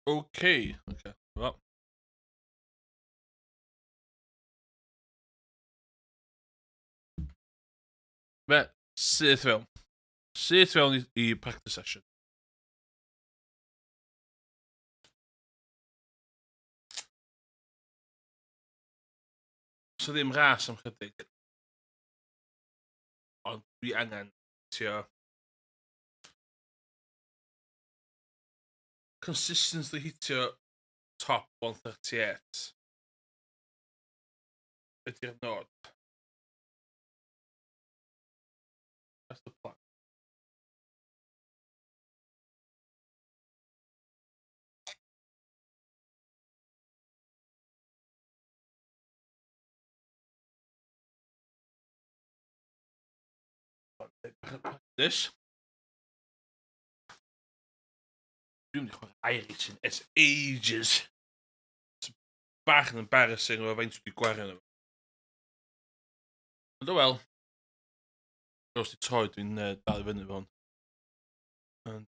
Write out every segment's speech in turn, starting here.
Okay. Wel. Be, syth fewn. Syth fewn i practice session. So ddim ras am chydig. Ond dwi angen tio consistently hitio top 138 ydy'r nod. That's the plan. This. Dwi'n mynd i chwarae Irish in as ages. It's bach yn embarrassing o faint dwi'n gwario nhw. Ond o wel. Os di troi dwi'n dal i fyny fo'n. And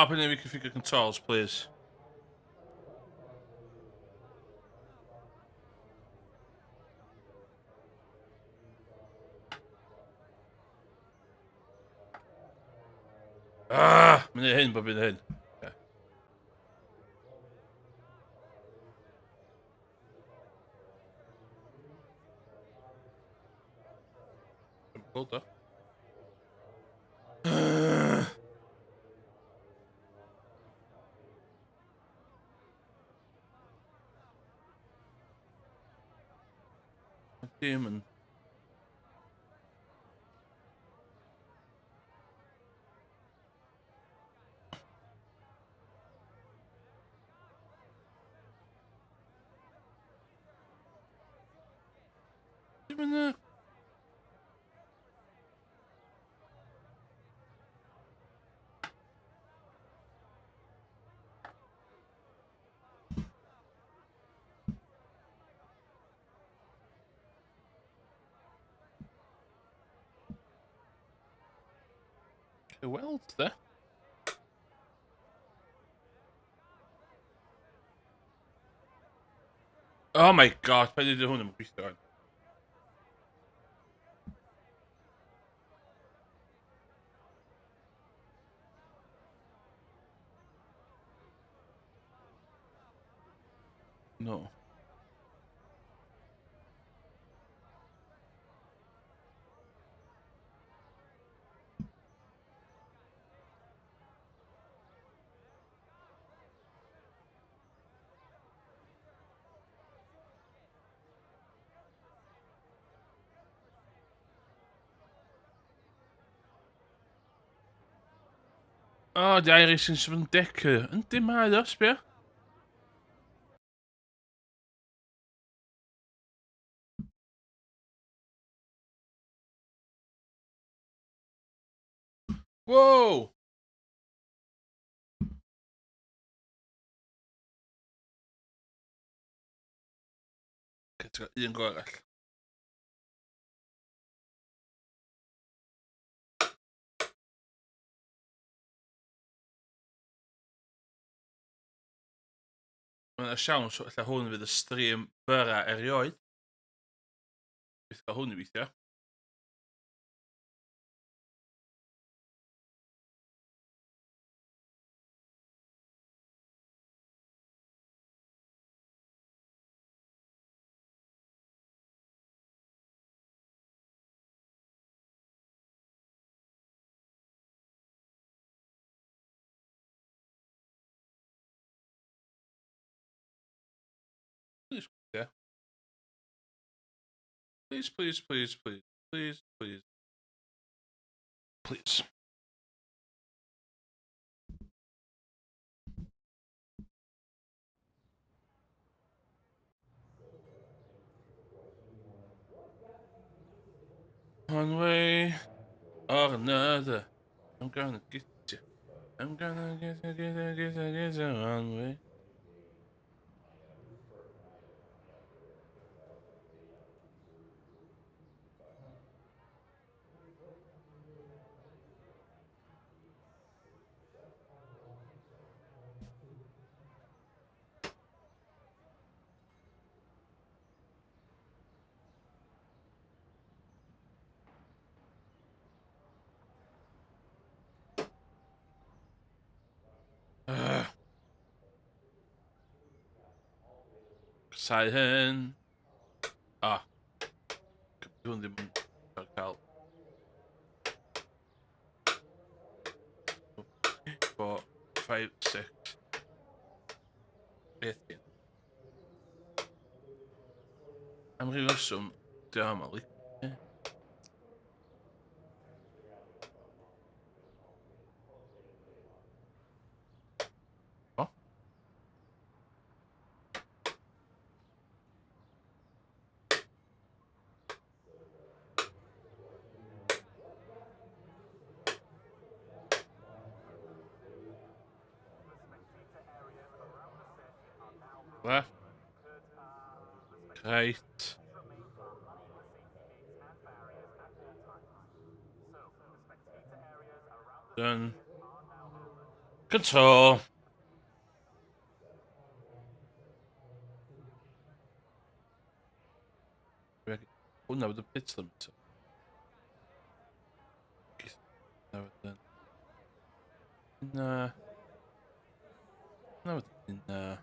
put in we configure controls, please. Mynd i hyn bob un hyn. Okay. Hold up. Dim yn... Dim yn... Weld, de? Oh my god, pa di hwn yn gweithio hwn? No. Oh, die Irish yn sy'n decu. Yndi mae o, sbio? Whoa! Okay, ti'n gael un go arall. Mae'n siawns lle hwn fydd y stream byra erioed. Bydd gael hwn i weithio. Please, yeah. Please, please, please, please, please, please. Please. One way or another, I'm gonna get you. I'm gonna get you one way. Saihen. Doing the out. 4, 5, 6, 8. Am reswm, di am ali. O. Left. Right. Done. Control. Hwnna wedi pit limit. Na wedyn. Na. Na wedyn. Na.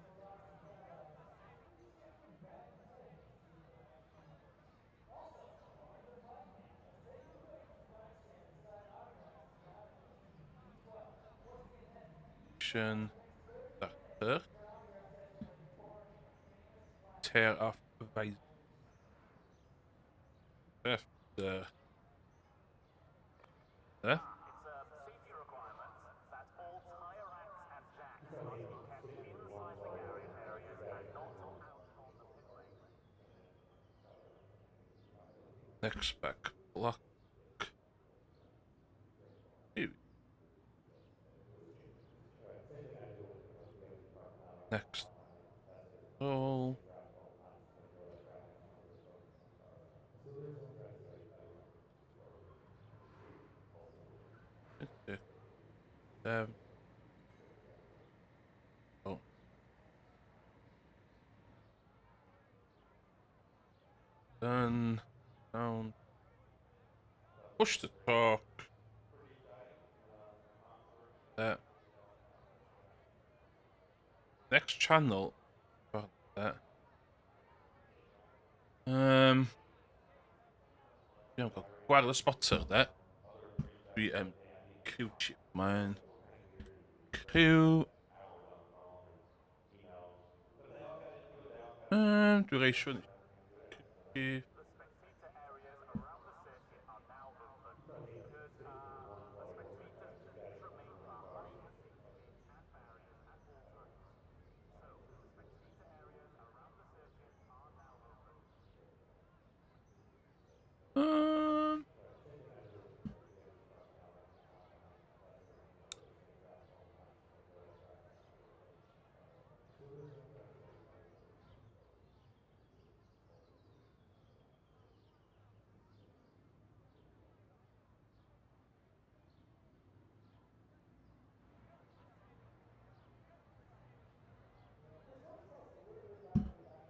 Action. Doctor. Tear off the visor. Left. There. Next back. Block. Ew. Next. Oh. Six, 7. Oh. Done. Down. Push to talk. That. Next channel. That. Yeah, I've got quite a lot of spots out there. 3M Q chip, man. Q. Duration. Q.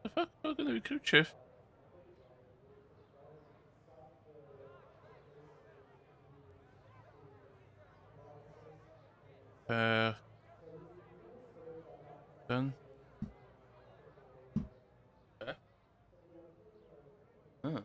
The fuck? I'm gonna be Q chip. Done. Yeah. Oh, yeah.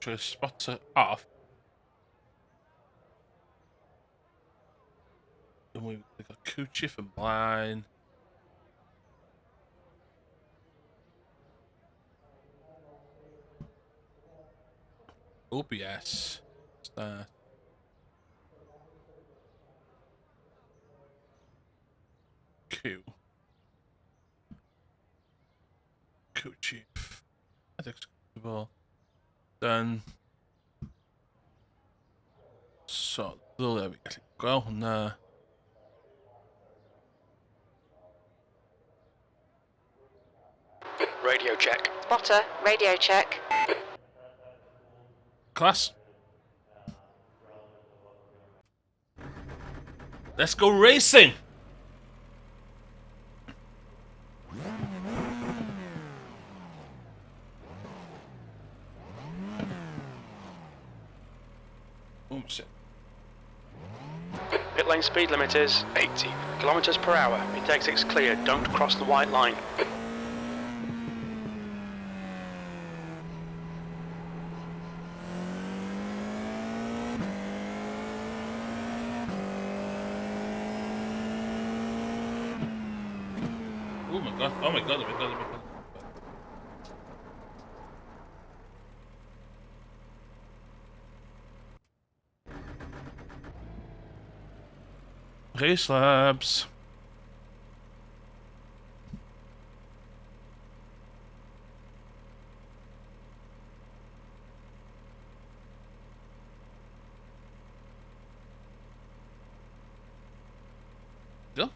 Try to spot it off. And we've got Q chip and blind. OBS. Start. Q. Q chip. That's acceptable. Done. So, there we go. Nah. Radio check. Spotter, radio check. Class. Let's go racing! Oh shit. Pit lane speed limit is 80 kilometers per hour. Pit exit's clear. Don't cross the white line. Oh my god, oh my god, oh my god, oh my god. Race labs. Ja.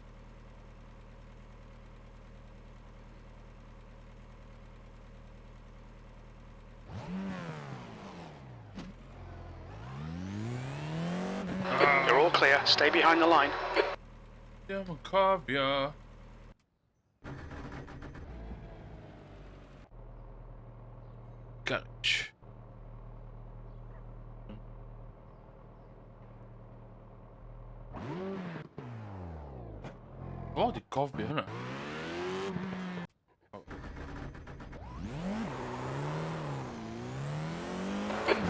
You're all clear. Stay behind the line. Ja, man kavia. Garage. Oh, die kavia, hörna.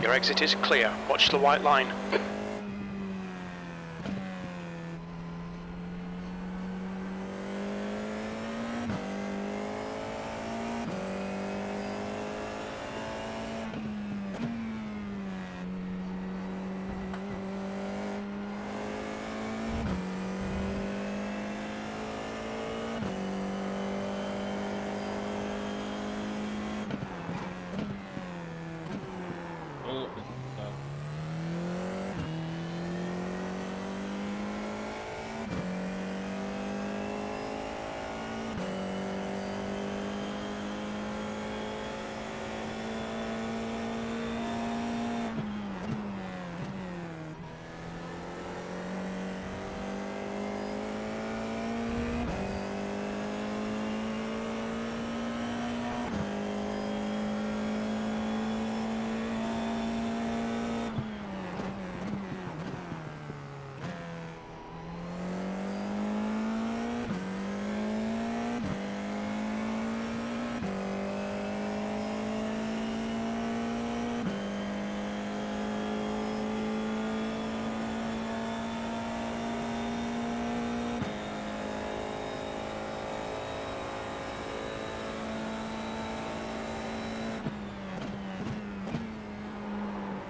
Your exit is clear. Watch the white line. Oh,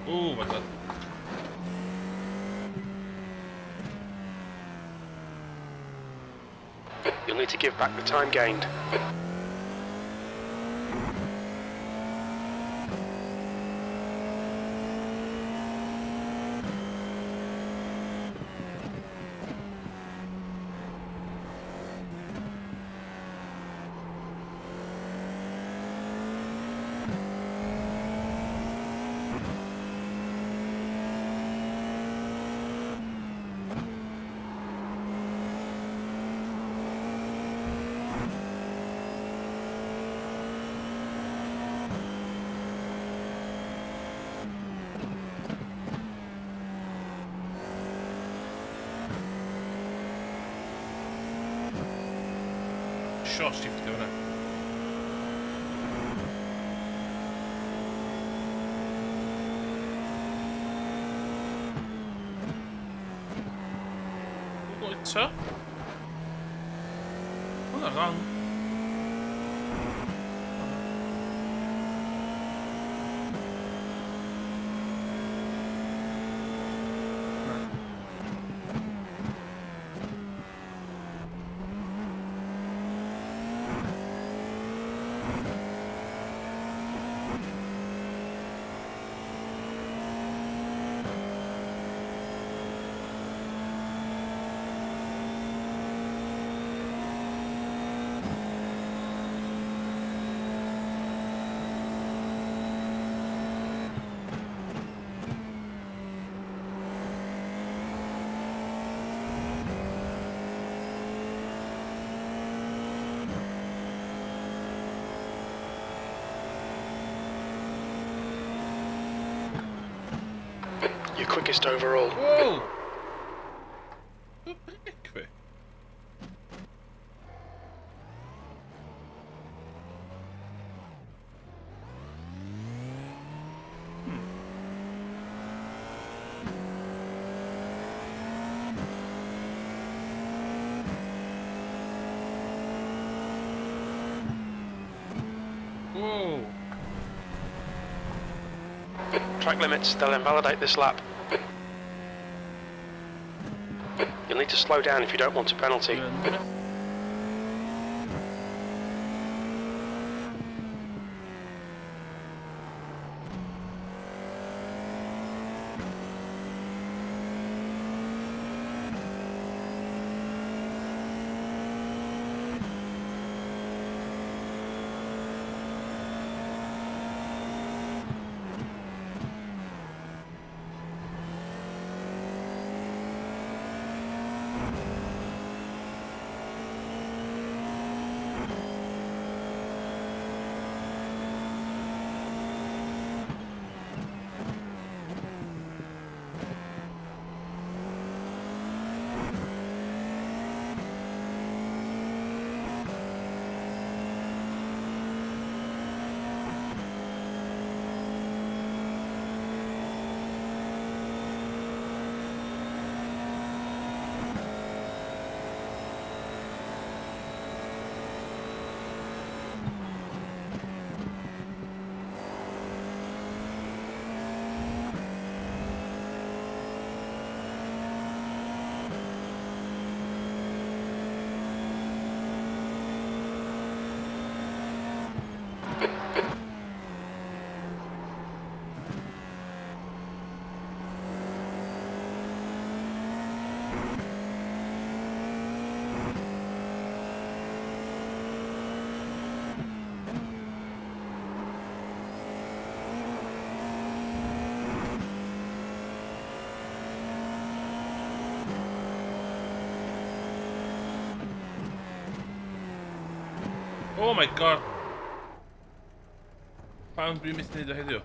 oh my god. You'll need to give back the time gained. Kjørskifte, hörna. Det går lite så. Hon är rang. quickest overall. Whoa! Quick. Whoa! Track limits, they'll invalidate this lap. You'll need to slow down if you don't want a penalty. Goodness. Oh my god! Fan bryr mig inte det här.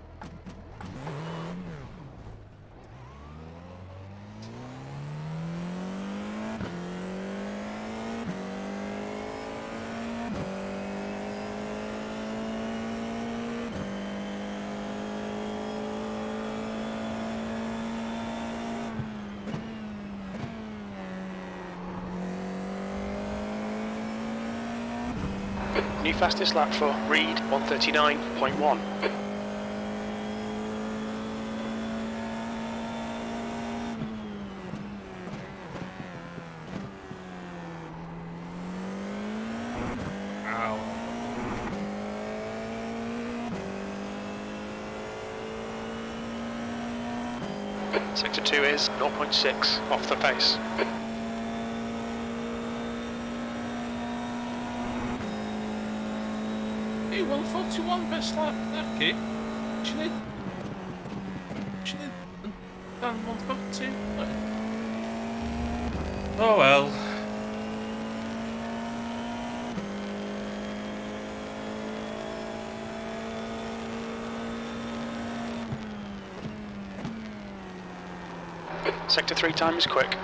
New fastest lap for Reed, 139.1. Ow. Sector 2 is 0.6 off the pace. Hey, 141 best lap. Okay. She need done 140. Oh well. Sector 3 time is quick.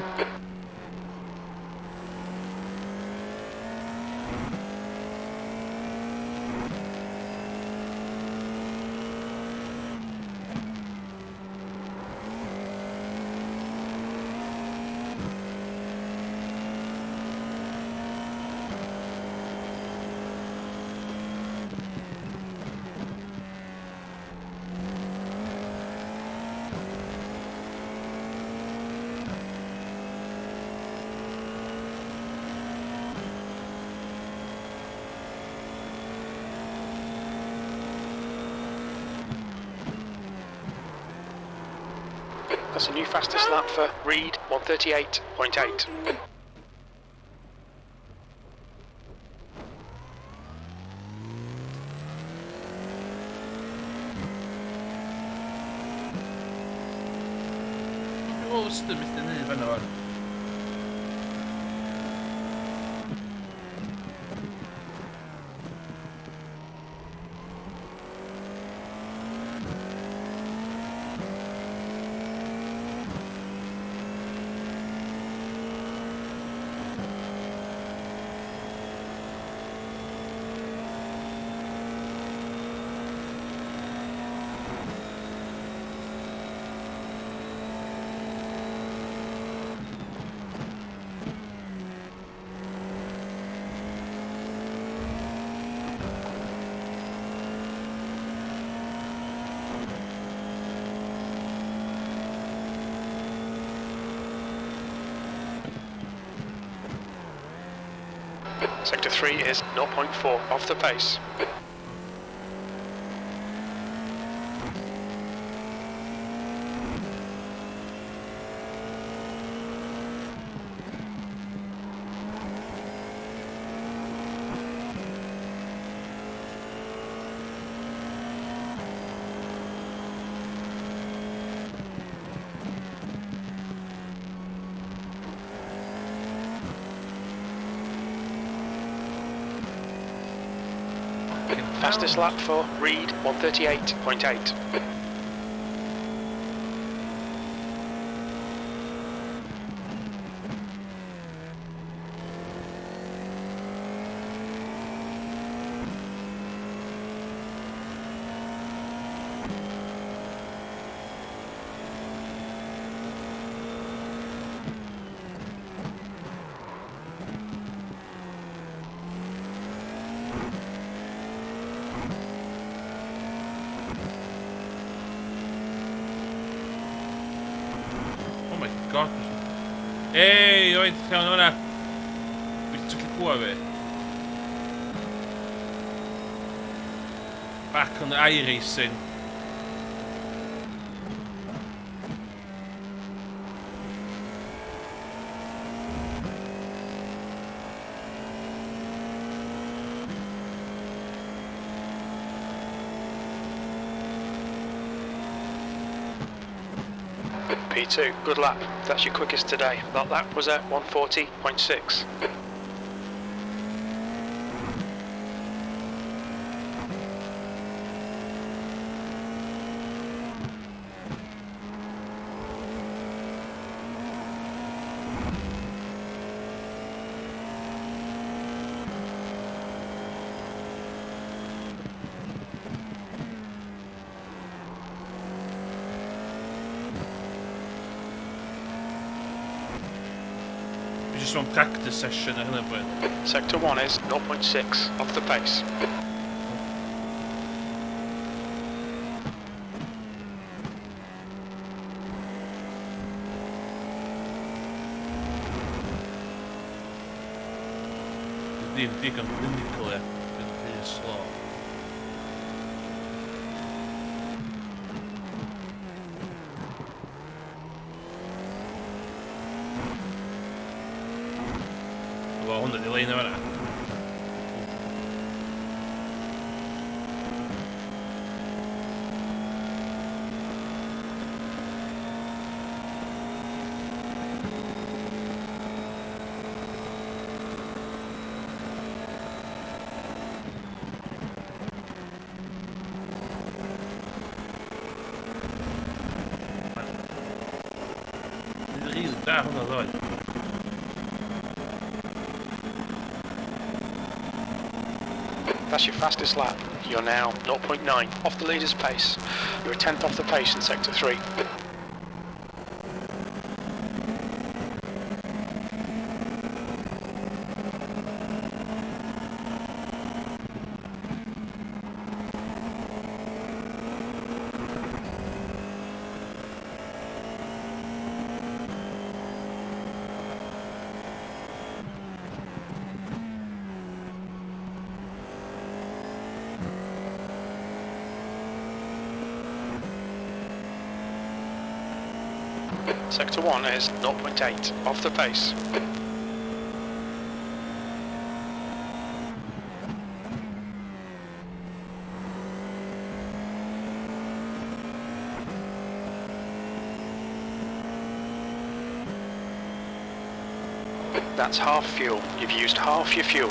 That's a new fastest lap for Reed, 138.8. Oh, still Mr. Niven. Sector 3 is 0.4 off the pace. Fastest lap for Reed, 138.8. God. Ey, dove siamo ora? Visto che cuore. Back on the iRacing. P2, good lap. That's your quickest today. That lap was at 140.6. Just one practice session, isn't it, Brent? Sector 1 is 0.6 off the pace. Det kan clinical, det är slag. Det var 100 delay nu, eller? Där har man varit. That's your fastest lap. You're now 0.9 off the leader's pace. You're a tenth off the pace in Sector 3. Sector 1 is 0.8 off the pace. That's half fuel. You've used half your fuel.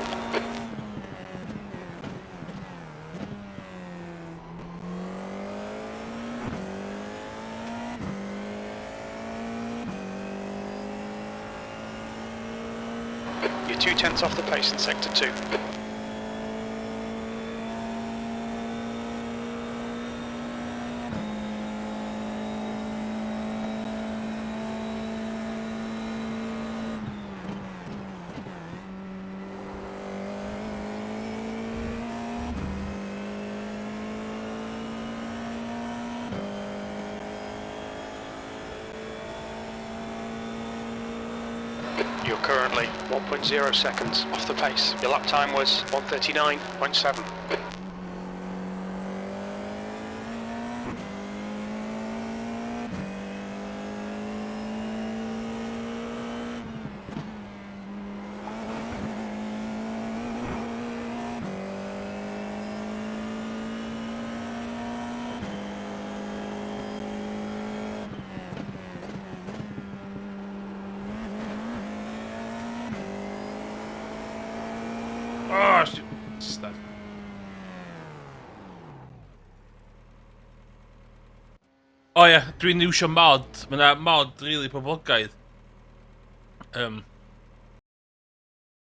You're 2/10 off the pace in Sector 2. You're currently 1.0 seconds off the pace. Your lap time was 1:39.7. Oh, stop. O ie, dwi'n iwsio mod. Mae 'na mod rili poblogaidd. Mae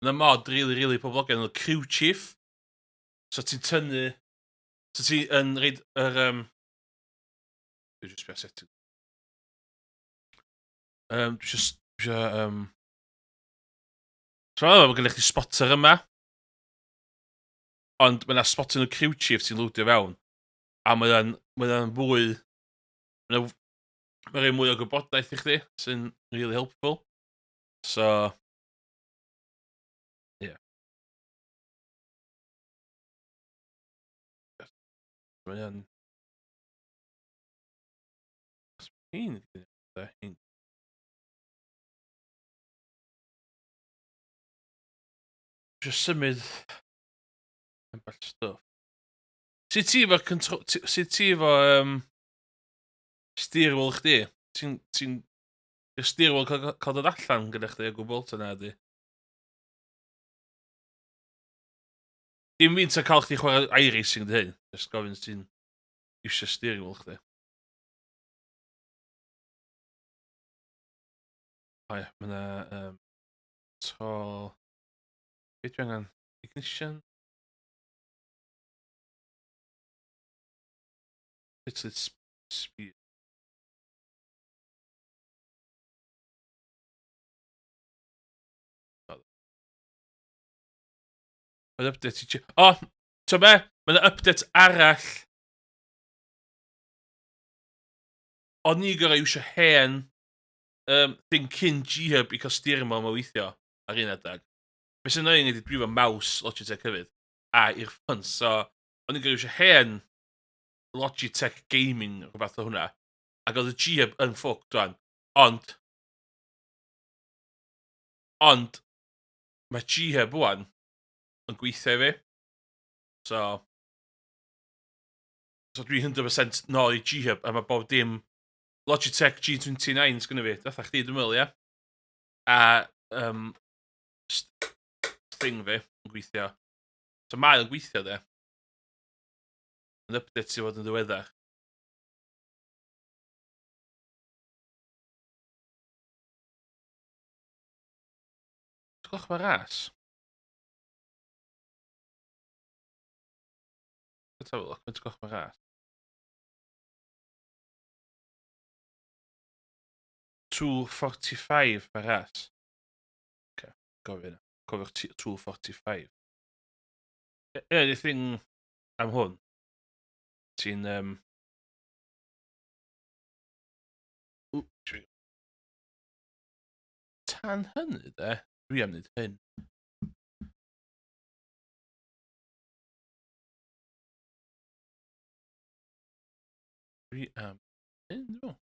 'na mod rili poblogaidd enw Crew Chief. So ti'n tynnu... So ti yn reid yr Dwi jyst sbio setting. Dwi isio So ma' gynnych chdi spotter yma. Ond ma' 'na spotter yn y Crew Chief ti'n lwdio fewn. A mae o'n fwy... Mae'n rhoi mwy o gwybodaeth i chdi, sy'n really helpful. So... Ie. Mae o'n... Hyn hyn. Jyst symud ambell stwff. Sut ti efo sut ti efo steering wheel chdi? Ti'n 'di'r steering wheel ca'l dod allan gyda chdi o gwbl ta nadi? Dim fynt a ca'l chdi chware iRacing 'di hyn, jyst gofyn os ti'n iwsio steering wheel chdi. O ie, ma' 'na tôl... Be dwi angan? Ignition? Literally speed. Ma'n update i O! T'o' be'? Ma' 'na update arall. O'n i gor'o' iwsio hen thing cyn G-Hub i ca'l steering wheel 'ma weithio ar un adag. Be' sy'n annoying ydi dwi efo mouse Logitech hefyd, a earphones, so o'n i'n gor'o' iwsio hen Logitech gaming rwbath o hwnna, ag o'dd y G-Hub yn ffwc rŵan, ond ma' G-Hub ŵan yn gweithio i fi, so dwi 100% nôl i G-Hub a ma' bob dim Logitech G29 sgynno fi, fatha chdi dwi me'wl ia? A thing fi yn gweithio. So mae o'n gweithio de. Yn update sy fod yn ddiweddar. Gwelwch ma' ras? Let's have a look, faint gwelwch ma' ras? 245 ma' ras. Ocê, gofio hynna. Cofiwch 245. Ie, thing am hwn, ti'n tan hynny de, dwi am neud hyn. Dwi am hyn dwi me'wl.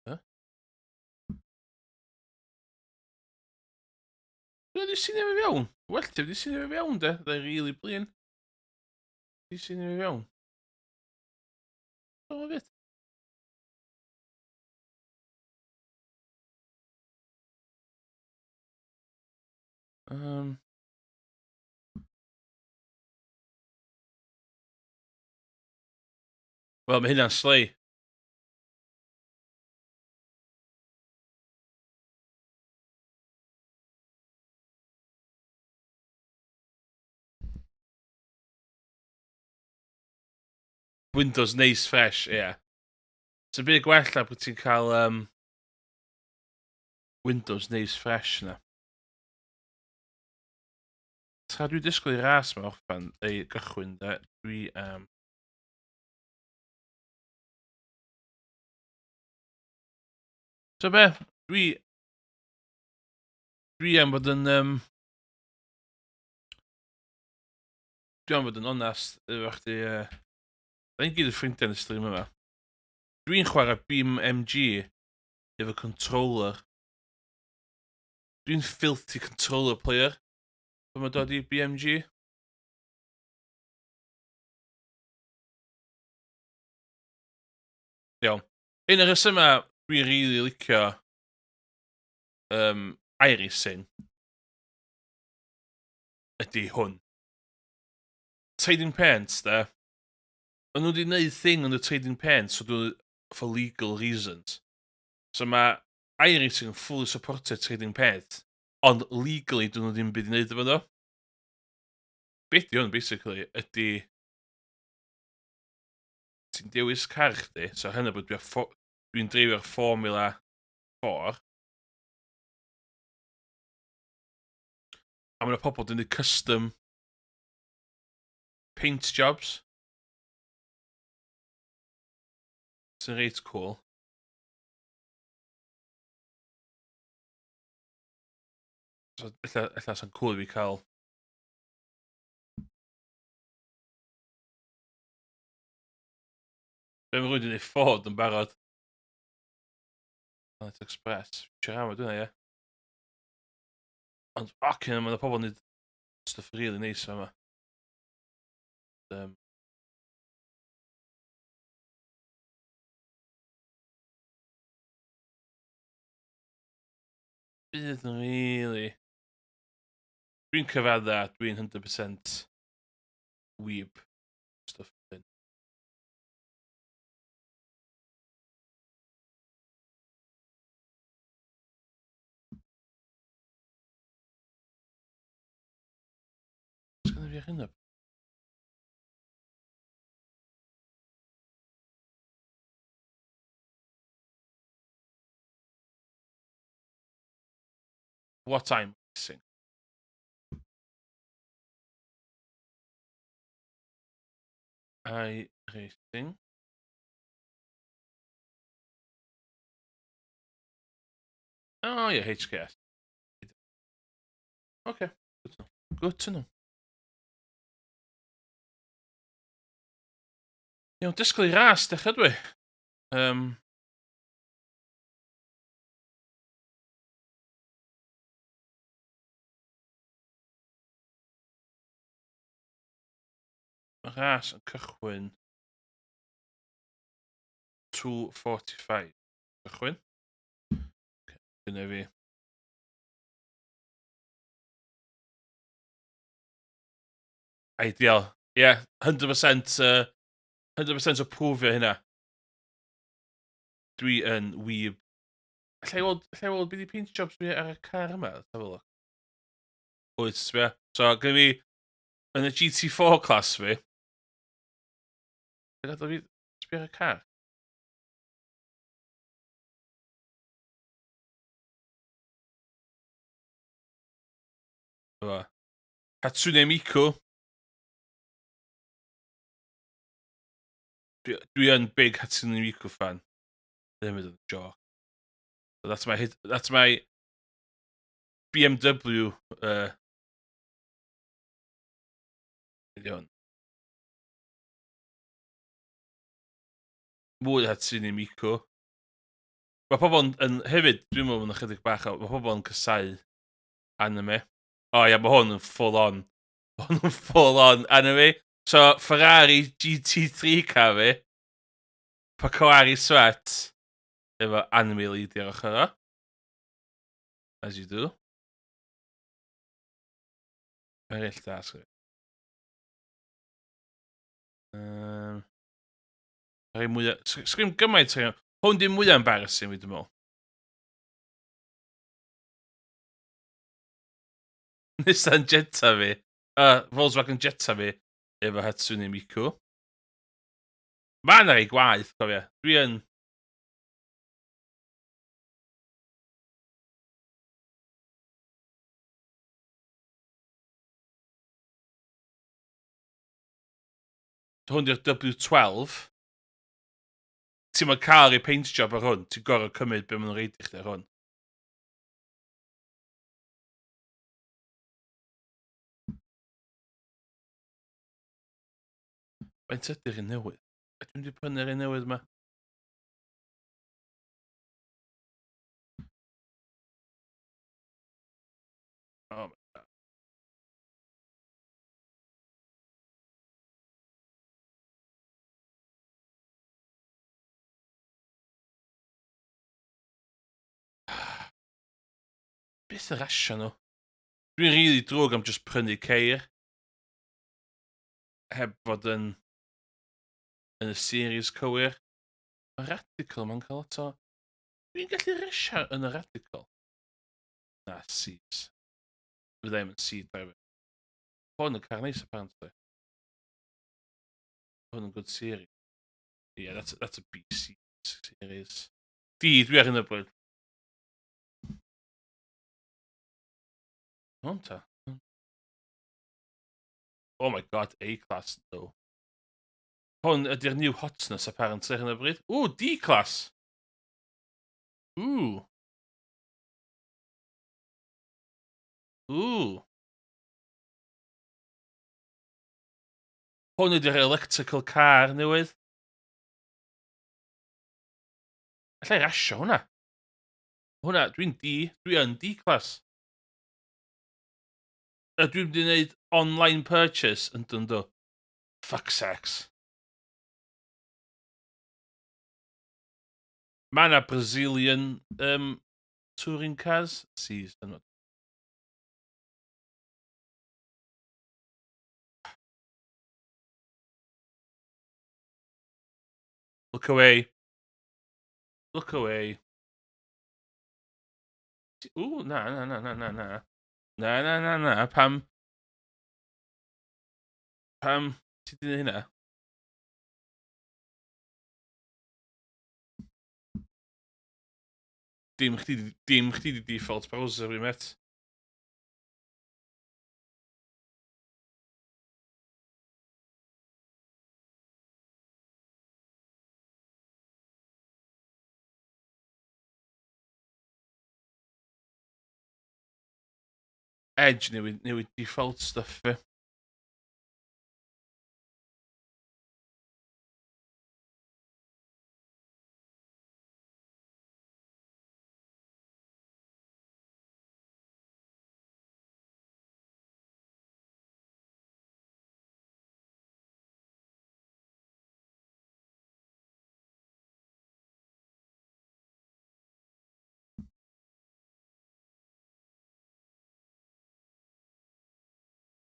Huh? Dwi 'di sinio fe fewn. Well ti wedi sinio fe fewn de, byddai'n rili blin. 'Di sinio fe fewn. O fydd. Wel, ma' hynna'n slei. Windows neis fresh, ie. So byd gwella bod ti'n cael Windows neis fresh na. Tra dwi disgwyl i ras ma orffan ei gychwyn de, dwi So be, dwi am fod yn dwi am fod yn onest efo chdi da ni'n gyd yn ffrindiau yn y stream yma. Dwi'n chwarae BeamNG efo controller. Dwi'n filthy controller player pan mae'n dod i BeamNG. Iawn. Un o'r rhesymau dwi'n rili licio iRacing ydy hwn. Trading Paints, de. O'n nhw wedi gwneud thing yn y Trading Paints for legal reasons. So mae iRacing yn fully supported Trading Paints, ond legally dyn nhw ddim byd i wneud efo nhw. Beth di hwn, basically, ydy ti'n dewis car chdi, so hynny bod dwi'n dreifio'r Formula 4. A mae'n pobl dwi'n neud custom paint jobs. Sy'n reit cool. So, ella sy'n cool i fi cael Be mae rwy'n wedi Ford yn barod. Planet Express. Siarad am dwi'n ie. Ond, ocyn, mae'n pobl yn neud stuff really nice yma. Bydd yn really... Dwi'n cyfadda, dwi'n 100% weeb stuff hyn. Oes gynnu fi ar hynna? What I'm missing. iRacing. Oh, yeah, HKS. Okay, good to know. Good to know. Iawn, disgwyl i ras, dechrau dwi. Mae ras yn cychwyn 2:45. Cychwyn. Dyna fi. Ideal. Yeah, 100% 100% o prwfio hynna. Dwi yn weeb. Alla i weld beth i paint jobs fi ar y car yma? Let's have a look. Oes, be? So, gyda fi yn y GT4 class fi. Gada fi sbio ar y car. Yma. Hatsune Miku. Dwi yn big Hatsune Miku fan. Ddim yn joke. So that's my BMW ydi hwn. Mwy Hatsune Miku. Mae pobl yn hefyd, dwi'n meddwl yn ychydig bach o, mae pobl yn cysau anime. O ia, mae hwn yn full on. Mae hwn yn full on anime. So, Ferrari GT3 car fi. Pocari Sweat. Efo anime lead ar ochr o. As you do. Eraill da, sgwrs. Rhai mwyaf... Sgrim gymaint o... Hwn di mwyaf embarrassing fi, dwi'n meddwl. Nissan Jetta fi. Volkswagen Jetta fi. Efo Hatsune Miku. Ma' 'na rei gwaeth cofia. Dwi yn hwn 'di'r W12. Ti'm yn ca'l rei paint job ar hwn, ti'n gor'o' cymyd be' ma' nw'n roid i chdi ar hwn. Faint ydi'r un newydd? Ydw i mynd i prynu'r un newydd 'ma? Oh my god. Be' sy rasio nw? Dwi'n rili drwg am jyst prynu ceir. Heb fod yn y series cywir. Ma' Radical ma'n ca'l lot o... Dwi'n gallu resio yn y Radical? Na, Seeds. Fydda i'm yn Seed driver. Hwn yn car neis apparently. Hwn yn good series. Yeah, that's a BC series. Dwi ar hyn o bryd. Hwn ta? Oh my god, A-class though. Hwn ydy'r new hotness apparently ar hyn o bryd. Ooh, D-class! Ooh. Ooh. Hwn ydy'r electrical car newydd. Alla i rasio hwnna. Hwnna, dwi yn D-class. Dwi'n mynd i wneud online purchase yn do. Fuck sex. Ma' 'na Brazilian touring cars. Sees yn... Look away. Look away. Ooh, na. Na. Pam ti 'di neud hynna? Dim chdi 'di default browser fi met. Edge newid default stuff fi.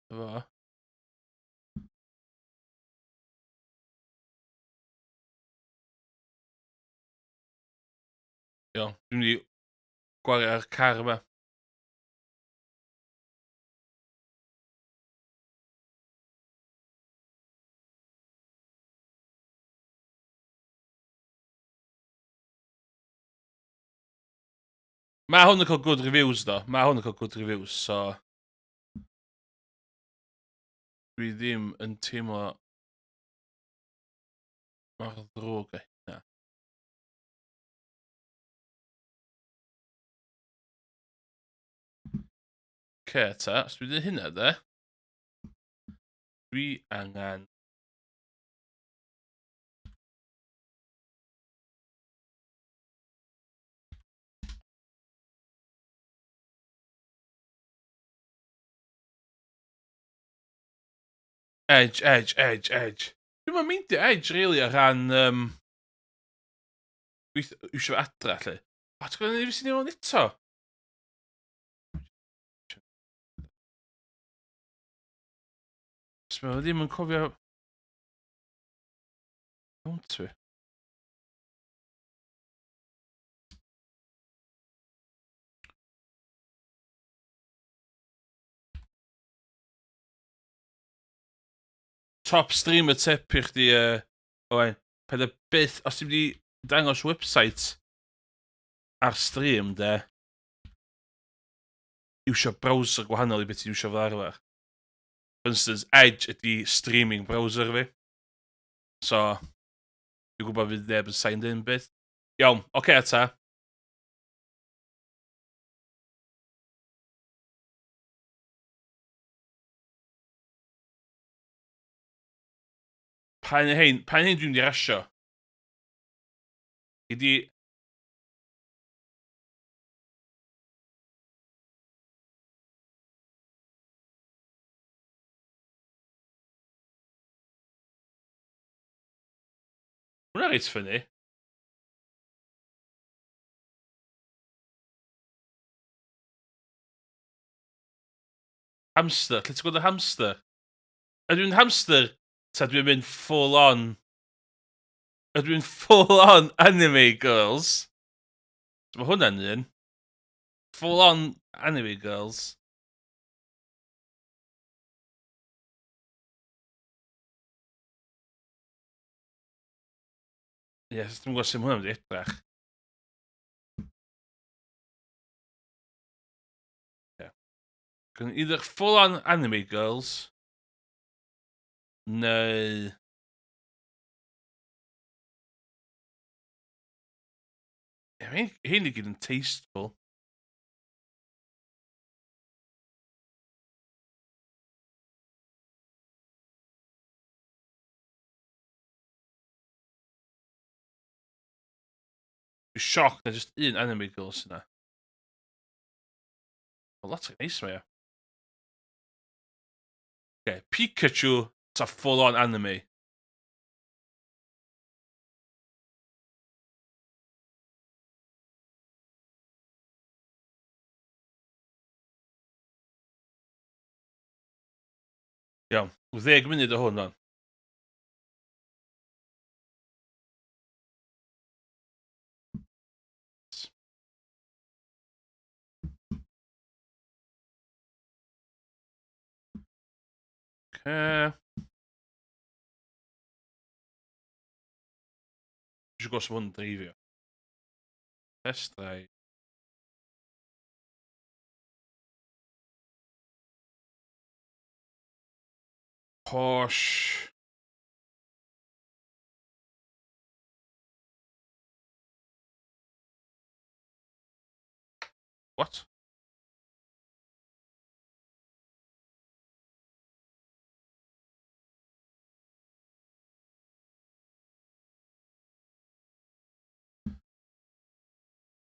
Fo. Iawn, dwi'n mynd i gwario'r car yma. Ma' hwn yn ca'l good reviews though. Ma' hwn yn ca'l good reviews, so dwi ddim yn teimlo mor ddrwg â hynna. Ocê ta, os dwi 'di hynna de, dwi angan Edge. Dwi'm yn meindio Edge rili ar ran iwsio fo adra 'lly. O, ti'n gweld be' sy'n i fewn eto? Os ma' fe ddim yn cofio mount fi. Top streamer tip i chdi Owain. Paid â byth... Os ti wedi dangos website ar stream, de, iwsio browser gwahanol i beth ti'n iwsio fel arfer. For instance, Edge ydi streaming browser fi. So, dwi'n gwybod fydd neb yn signed in byth. Iawn, oce ta. Pa'n ein dwi'n di rasio? Ydi... Hwna reit ffynnu. Hamster, lle ti'n gweld y hamster? Ydw i'n hamster, ta dwi'n mynd full on... Ydw i'n full on anime girls? Mae hwnna'n un. Full on anime girls. Yes, dwi'n gwybod sy'n hwnna'n mynd i edrach. Yeah. Either full on anime girls, neu... Hyn i gyd yn tasteful. Dwi'n sioc na just un anime girls yna. Well, lot o neis mae o. Okay, Pikachu, ta full on anime. Iawn, 10 munud o hwn o'n. Okay. Dwi'n gwybod sy'n hwn yn dreifio. Test drive. Porsche. What?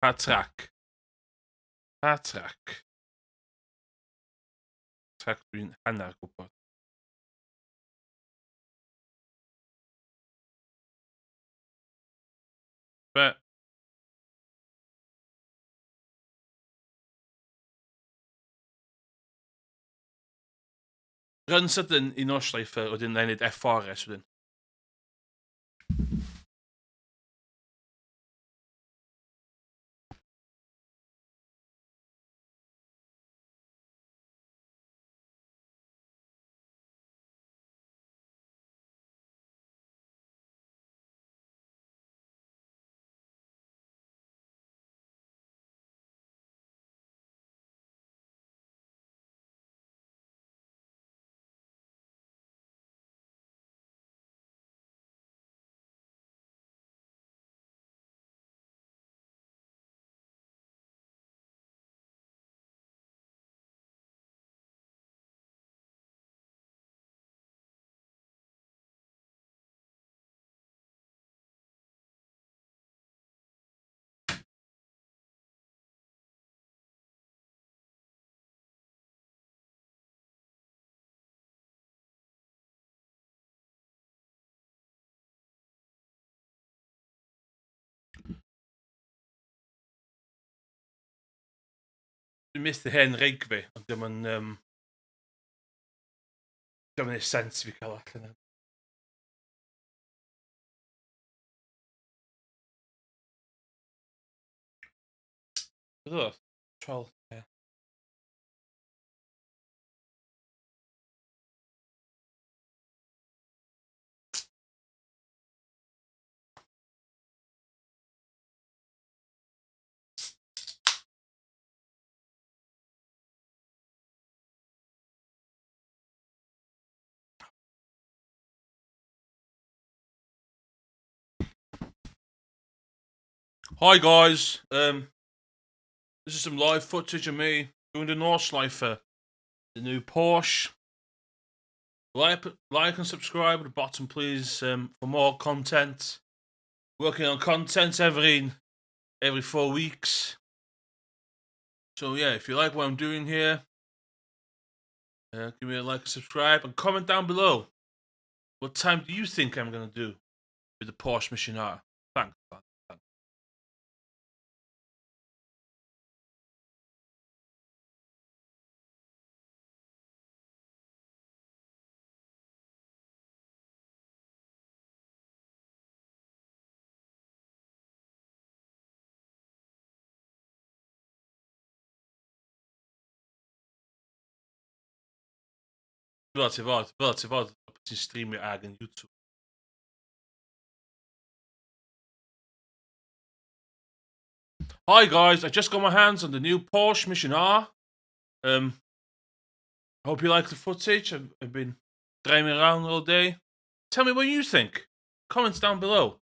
Pa track? Pa track? Track dwi'n hanner gwybod. Be? Run sydyn i Nordschleifer, wedyn na i wneud F4S wedyn. Dwi'n myth y hen reig fi, ond dim yn... Dim yn ei sens fi cael allan yna. Beth oedd? Troll, ie. Hi guys, this is some live footage of me doing the Nordschleife, the new Porsche. Like and subscribe at the bottom, please, for more content. Working on content every 4 weeks. So yeah, if you like what I'm doing here, give me a like and subscribe, and comment down below. What time do you think I'm gonna do with the Porsche Mission R? Thanks. Relativ vad på sin stream jag äger YouTube. Hi guys, I just got my hands on the new Porsche Mission R. I hope you like the footage. I've been driving around all day. Tell me what you think. Comments down below.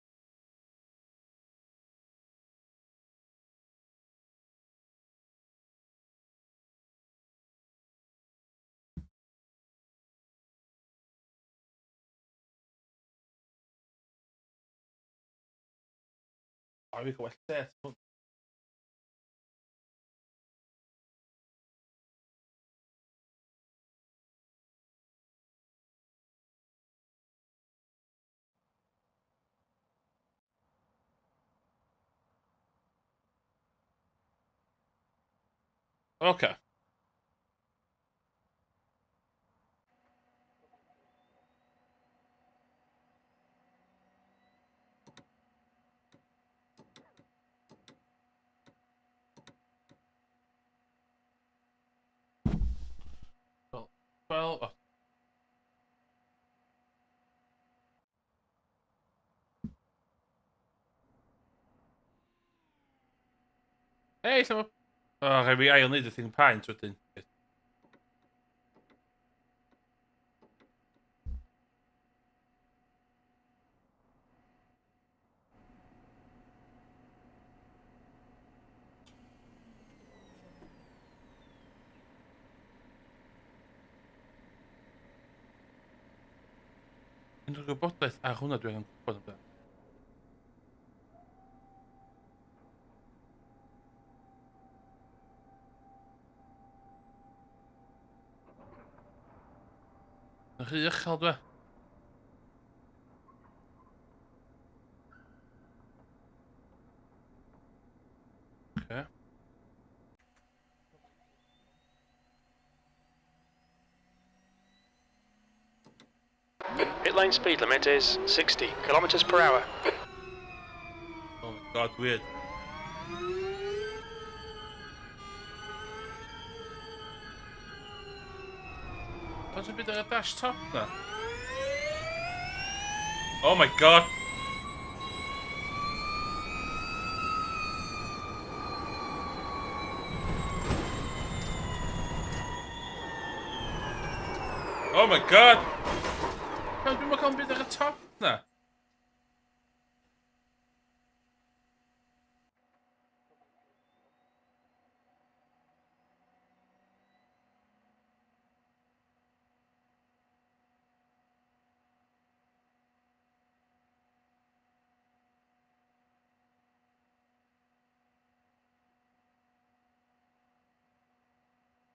I think what's that? Okay. Well. Hey, some. Oh, maybe I'll need the thing pine to it. En robotless A100 weer een. Rhydd geld we. Okay. Pit lane speed limit is 60 kilometers per hour. Oh my god, weird. Dat is een beetje een dash top now. Oh my god. Oh my god. Kan du kan bli een top now?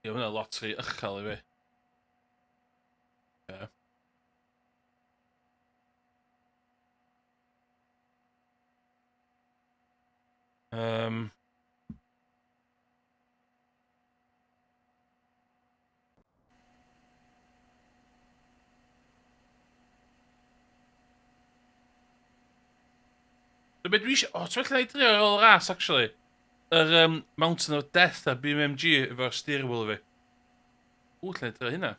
Je hebt een lottery uchel i fi. Okay. De bit wie... Oh, it's like real ras, actually. Mountain of Death, BMG, efo'r steering wheel fi. Ww, lle edrych hynna.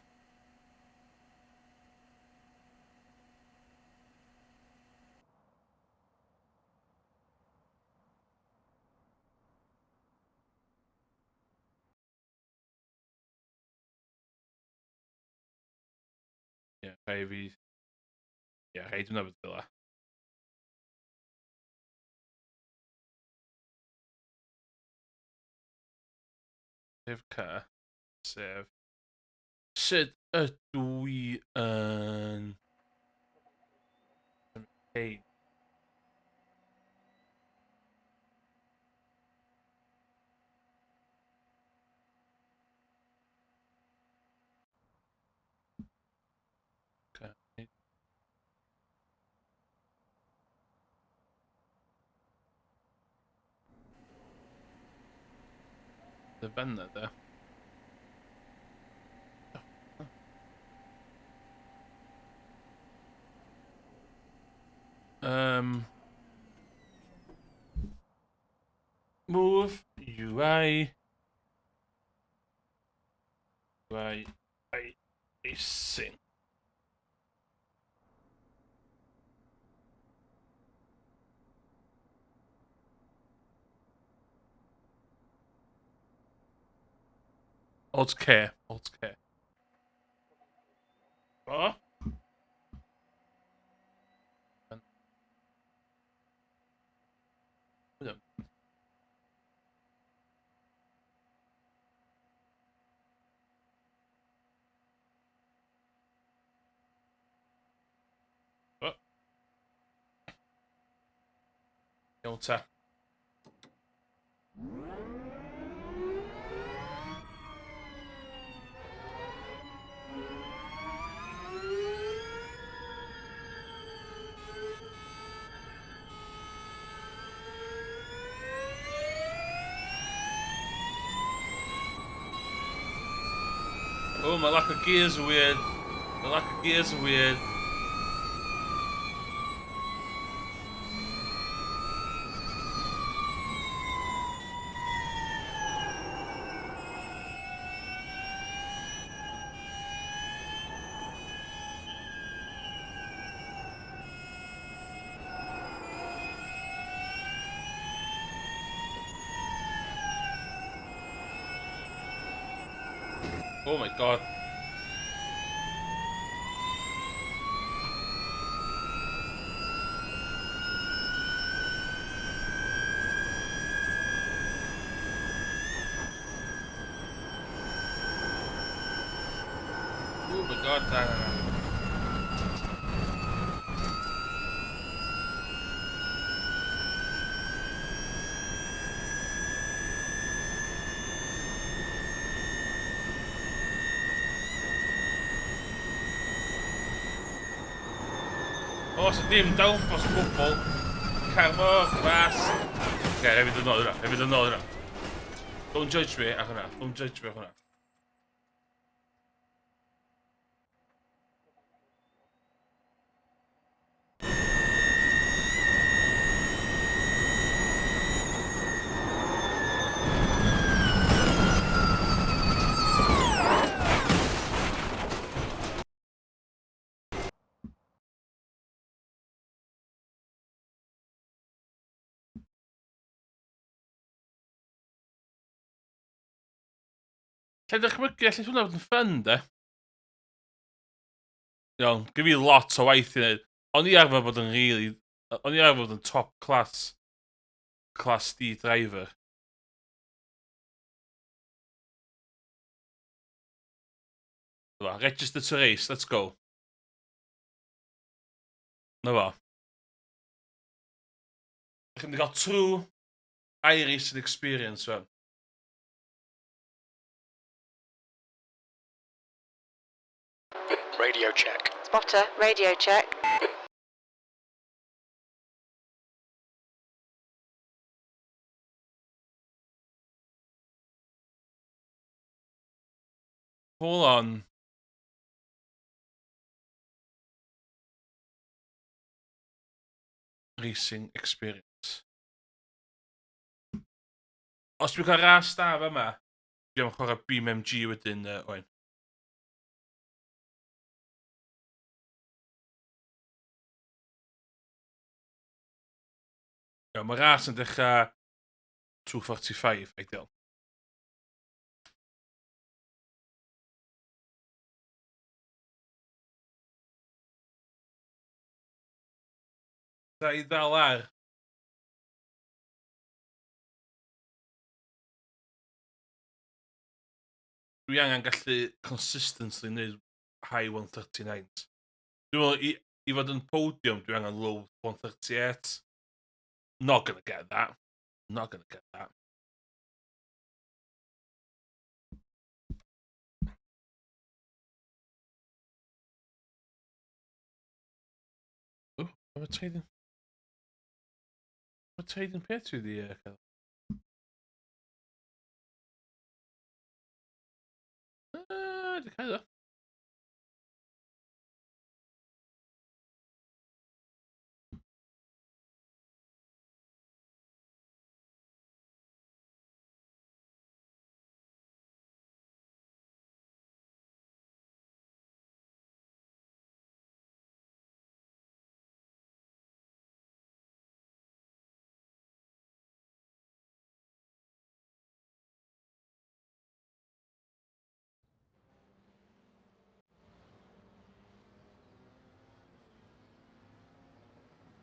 Ie, rhai fi... Ie, rhai dwi'n nabod fel Sef car. Sef. Sut ydw i yn... Hei. The vänner där. Move UI. UI. Racing. Alt K. Alt K. Ja. Iawn ta. Oh, my lack of gears are weird. My lack of gears are weird. Oh my god. Oh my god, Oh, so dim down pas gwbl. Carmo, glas. Okay, hefyd yn ôl hwnna. Don't judge me a hwnna. Don't judge me a hwnna. Lle dychmygu, allai hwnna fod yn ffyn, de? Iawn, gyda fi lot o waith i wneud. O'n i arfer bod yn really... O'n i arfer bod yn top class... Class D driver. Register to race, let's go. Na fo. Chi'n mynd i gael true iRacing experience, fan. Radio check. Spotter, radio check. Hold on. Racing experience. Os dwi'n cael ras da fe yma, dwi'n chwarae BMG wedyn, oen. Iawn, mae ras yn dechrau 245, ideal. Da i ddal ar. dwi angen gallu consistently neud high 139s. Dwi'n meddwl, i fod yn podium, dwi angen low 138. Not gonna get that. Not gonna get that. Oh, I'm trading. I'm trading pay through the cael. Dwi'n cael o.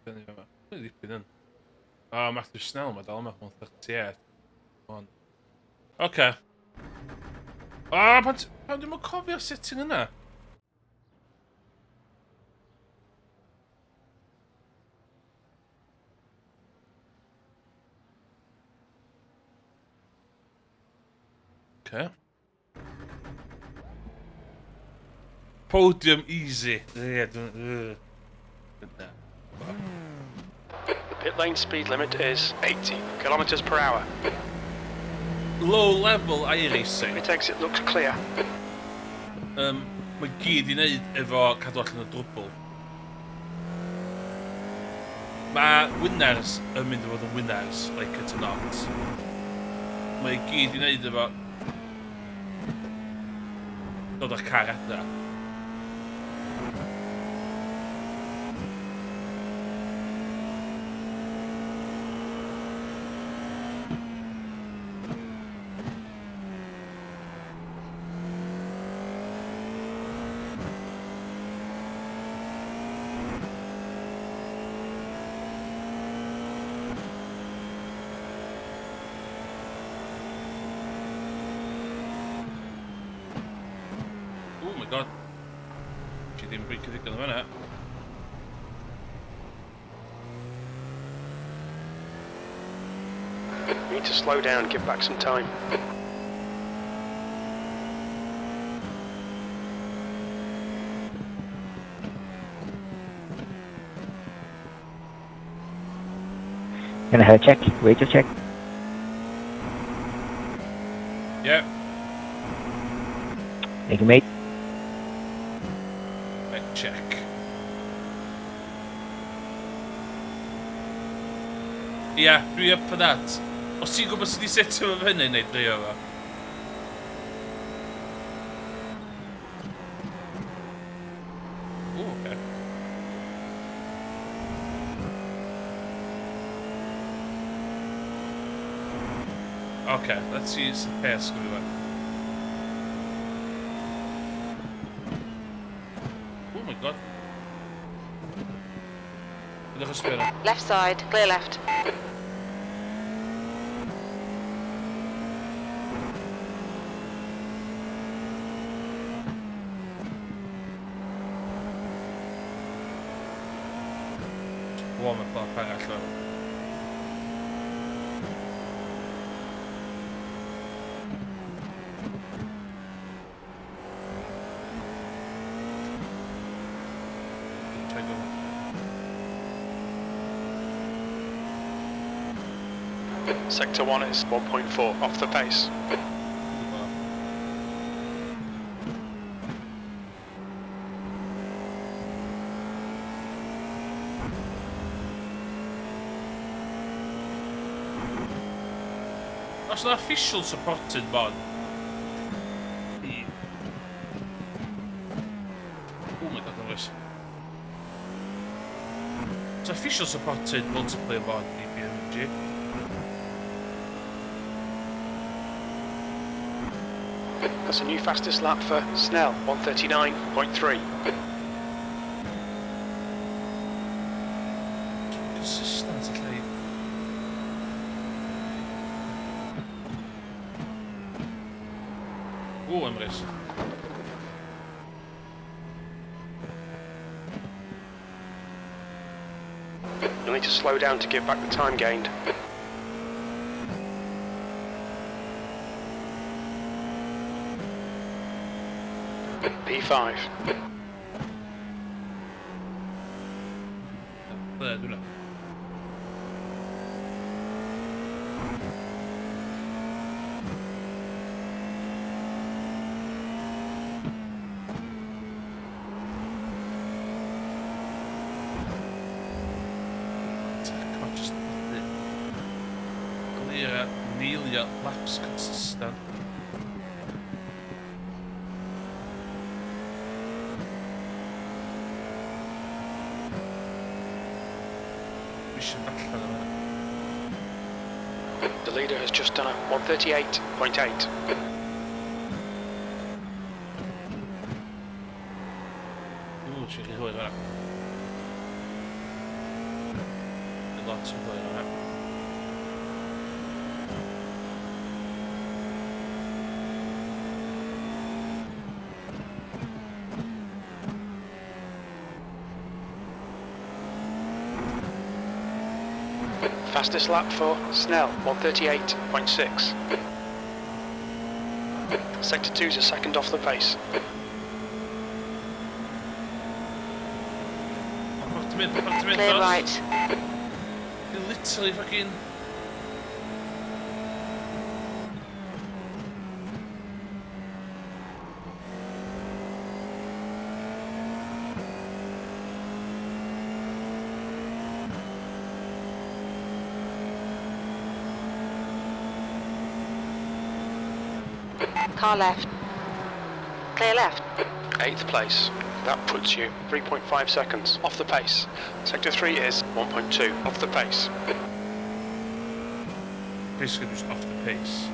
Dwi'n dipyn yn. O, Matthew Snell mae dal yma 138. On. Oce. O, pan dwi'n cofio setting yna. Oce. Podium easy. Ie, dwi'n... The pit lane speed limit is 80 kilometers per hour. Low level iRacing. Pit exit looks clear. Mae gyd i wneud efo cadw allan o drwbl. Mae winners yn mynd i fod yn winners, like it or not. Mae gyd i wneud efo dod â'r car adra. Oh my god. She didn't break it in a minute. You need to slow down, give back some time. Gonna have a check, radio check. Yeah. Thank you, mate. Right, check. Yeah, dwi up for that. Os ti'n gwybod sut i setio fo fyny neu drio fo? Ooh, okay. Okay, let's use the pace go on. Oh my god. Ydych chi'n sbio? Left side, clear left. Warm up off arall fel. Sector 1 is 1.4 off the pace. Os yna official supported bod. Oh my god, oes. It's official supported multiplayer bod i BMG. That's a new fastest lap for Snell, 139.3. Consistent, lle. Oh, Emrys. You'll need to slow down to give back the time gained. P5. Där, du där. Can't just clear Nelia laps consistent. The leader has just done a 138.8. C'è che vuoi, guarda. Lots of going on. Fastest lap for Snell, 138.6. Sector 2's a second off the pace. Fucked him in Clear first. right. You literally fucking... Car left. Clear left. 8th place. That puts you 3.5 seconds off the pace. Sector 3 is 1.2 off the pace. Basically just off the pace.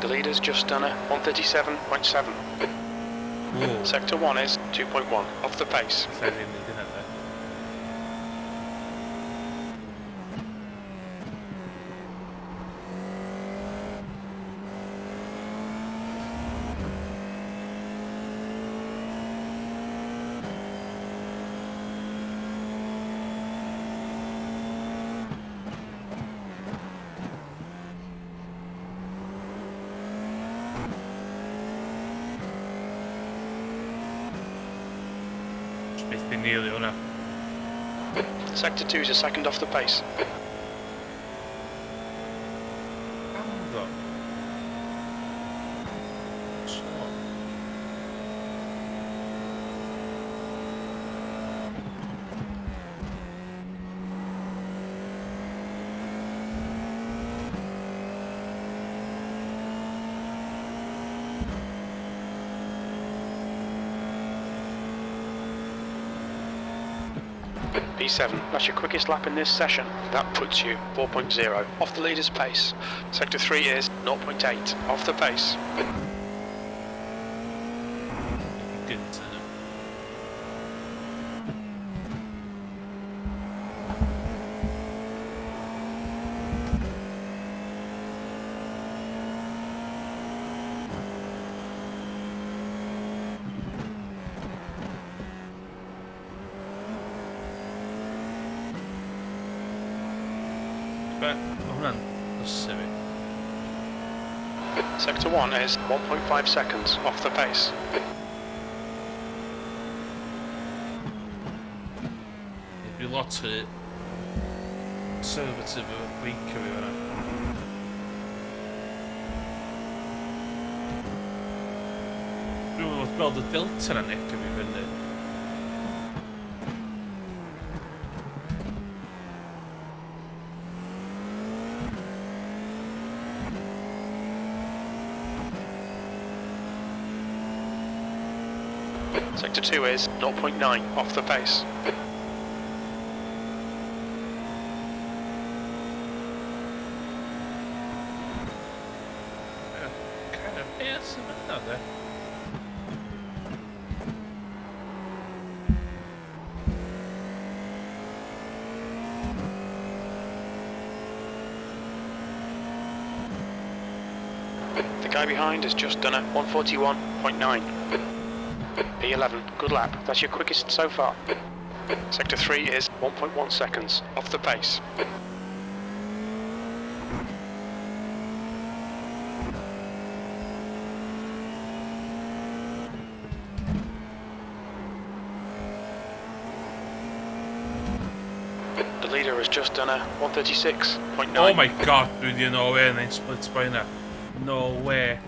The leader's just done a 137.7. Whoa. Sector 1 is 2.1 off the pace. Slightly in the dinner there. It's nearly on now. Sector 2's a second off the pace. Hold up. Stop. P7, that's your quickest lap in this session. That puts you 4.0 off the leader's pace. Sector 3 is 0.8 off the pace. Good to know. But, hold on. Let's see it. Sector 1 is 1.5 seconds off the pace. It'd be a lot of conservative och weaker vi var. Det var ett bra delta den eka vi vinner. Sector 2 is 0.9 off the pace. guy behind has just done a 141.9. P11, good lap. That's your quickest so far. Sector 3 is 1.1 seconds off the pace. The leader has just done a 136.9. Oh my god, dude, you know way, and then split spiner. No way.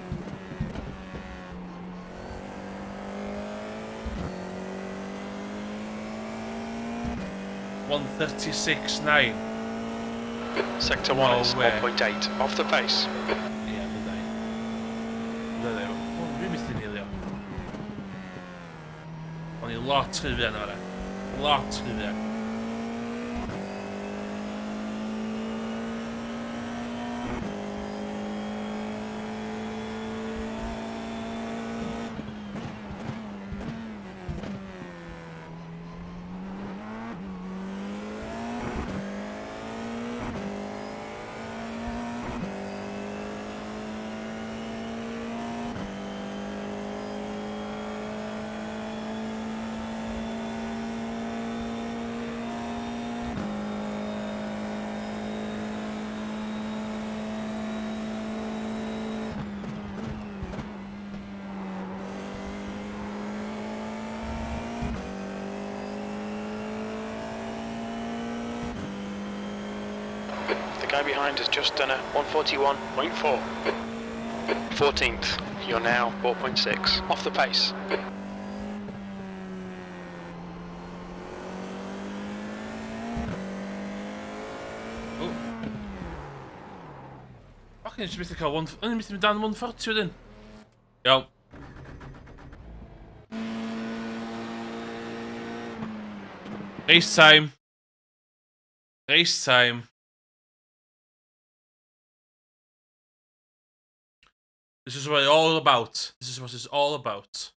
$136.9. Sector 1 No is way. 1.8 off the pace. Yeah, det där. Vi miste en hel del. Och ni lot trivia nu där. Lot trivia. The guy behind has just done a 141.4. 14th, you're now 4.6 off the pace. Oh. Fucking, je miste cael one... O'n i miste mynd dan 140 wedyn. Iawn. Race time. Race time. This is what it's all about. This is what it's all about.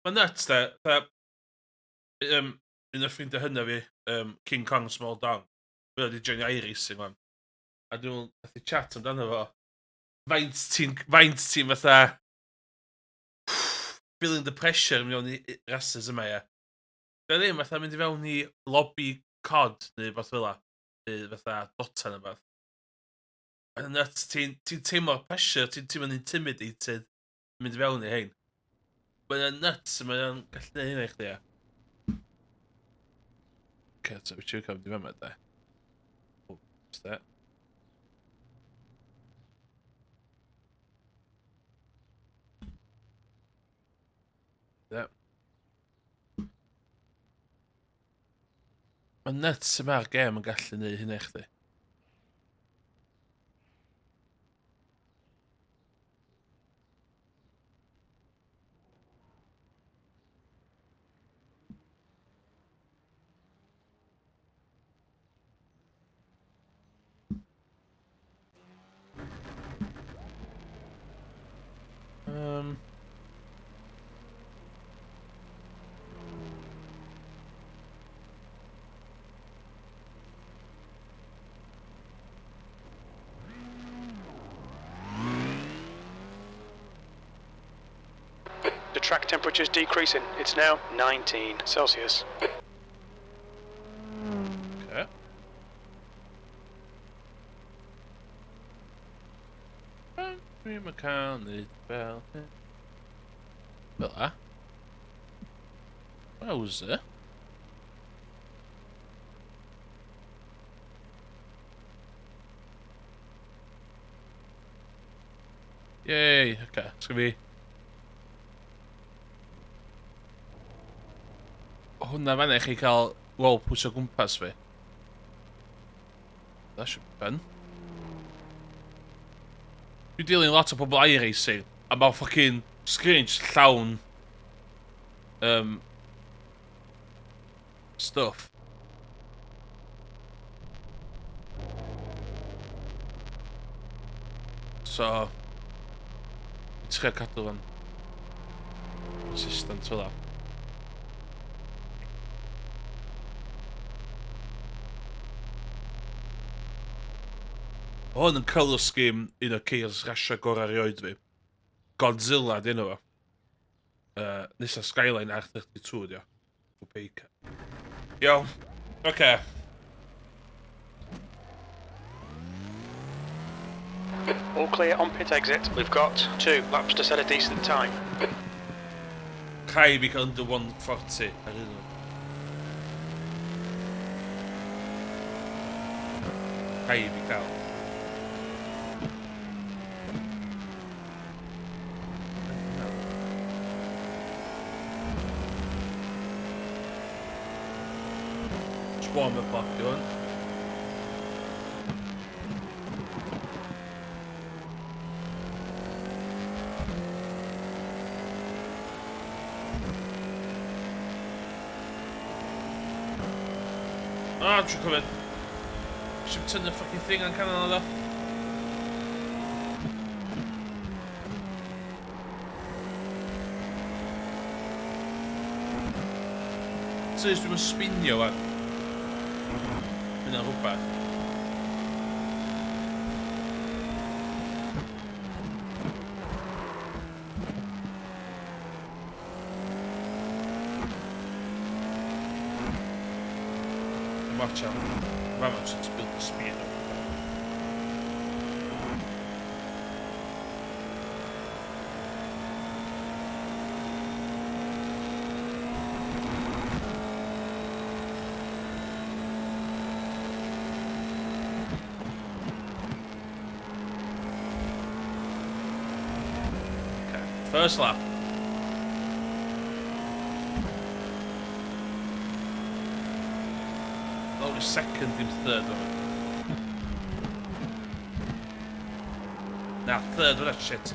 Mae'n nuts de. Un o'r ffrindiau hynna fi, King Kong Small Dong. Fe oedd i joinio iRacing fan. A dwi'n gallu chat amdano fo. Faint ti'n fatha... feeling the pressure mewn i races yma, ie. Fe ddim fatha mynd i fewn i lobby cod neu fath fel la. Neu fatha Dota neu fath. Mae'n nuts, ti'n teimlo'r pressure, ti'n teimlo'n intimidated mynd i fewn i hein. Mae'n nuts, mae'n gallu neud hynny i chdi, ie. Okay, so we should come to remember that. Oh, what's that? That. Mae'n nuts yma'r gêm yn gallu neud hynny i chdi. The track temperature's decreasing. It's now 19 Celsius. Okay. Country mechanic bell. Fel a. Wowzer. Yay, okay, it's gonna be... Hwna fanna i chi cael wall pws o gwmpas fi. That should be fun. Dwi'n dilyn lot o pobl iRacing, a mae fucking screen just llawn stuff. So, ti'n cael cadw fan consistent fel that. Hwn yn colour scheme un o ceir rasio gorau erioed fi. Godzilla, di enw fo. Nisa Skyline R32, di o. Opaque. Iawn. Oce. All clear on pit exit. We've got 2 laps to set a decent time. Rhai fi cael under 140 ar un o. Rhai fi cael. Swarm y bloc, di hwn. Ah, I'm coming. Should turn the fucking thing on Canada. Serios, dwi'n spinio fan. Hynna'n rhywbeth. Watch out. Vamos, let's build the speed up. Okay, first lap. Only second and third of it. Now third of that shit.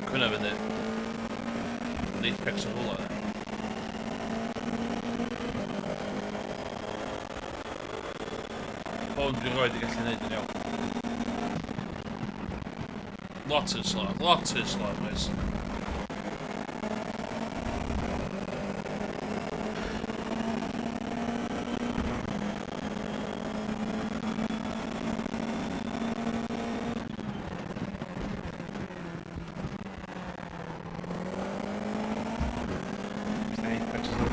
Kunnen we de apex rollen. Gewoon die rood die gallu neud yn iawn. Lot yn slot, boys.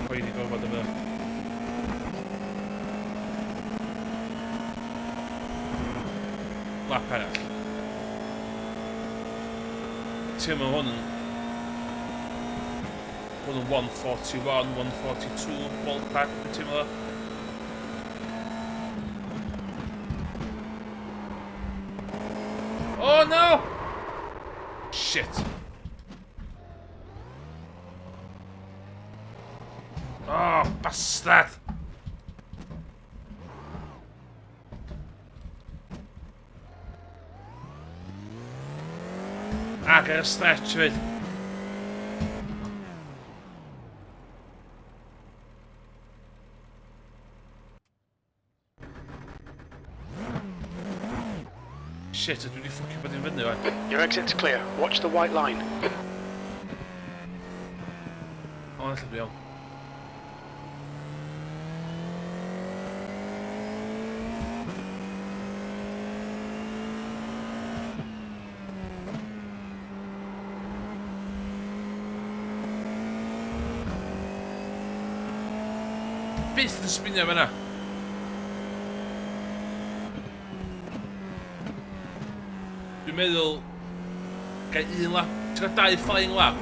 Poeni gorfod efo. Lap arall. Ti'n mynd hwn yn 141, 142 ballpark, ti'n mynd. Oh no! Shit. Oh, bastard! Ag ar y stretch fyd. Shit, ydw i wedi ffwcio bod i'n fyny fan. Your exit's clear. Watch the white line. O, allan fi iawn. Byth yn sbinio fan'na. Dwi'n meddwl gai un lap, ti'n cael 2 flying lap.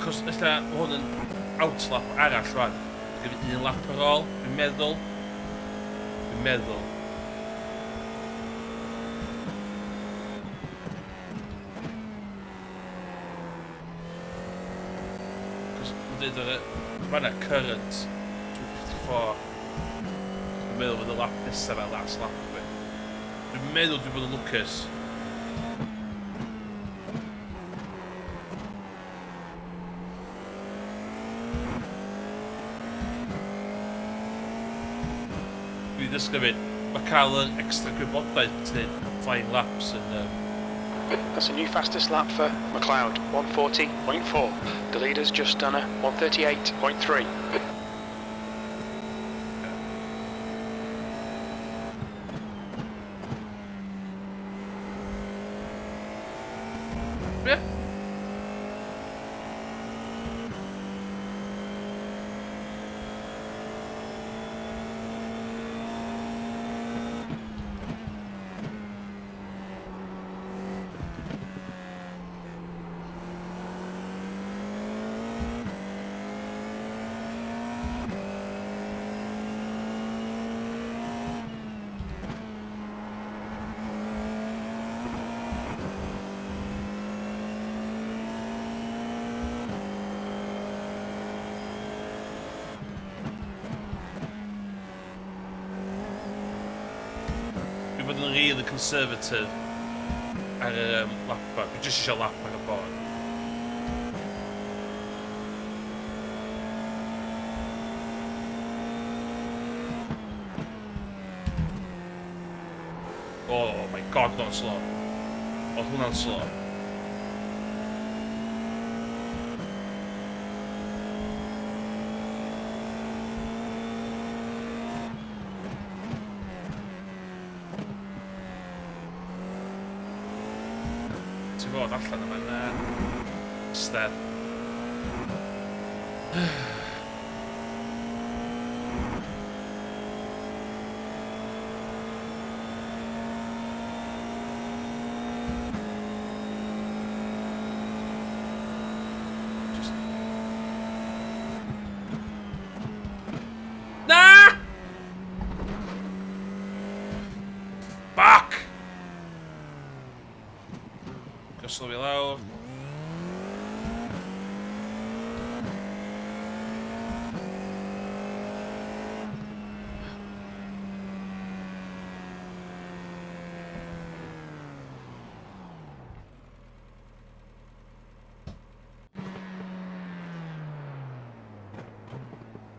Cos ella hwn yn outlap arall rwan. Gai fi 1 lap ar ôl, dwi'n meddwl. Cos dwi'n dweud ar y fan'na current. 254. Dwi'n meddwl bod y lap nesaf fel last lap fi. Dwi'n meddwl dwi'n bod yn lwcus. disgwyl mae cael yr extra gwybodaeth sy'n flying laps yn... That's a new fastest lap for McLeod, 140.4. The leader's just done a 138.3. Yeah. Dwi bod yn really conservative ar y lapa. Dwi jyst eisiau lap ar y bod. Oh my god, hwnna'n slow. Oedd hwnna'n slow. Ti'n fod allan yma'n stedd. Na! Fuck! Goslo fi lawr.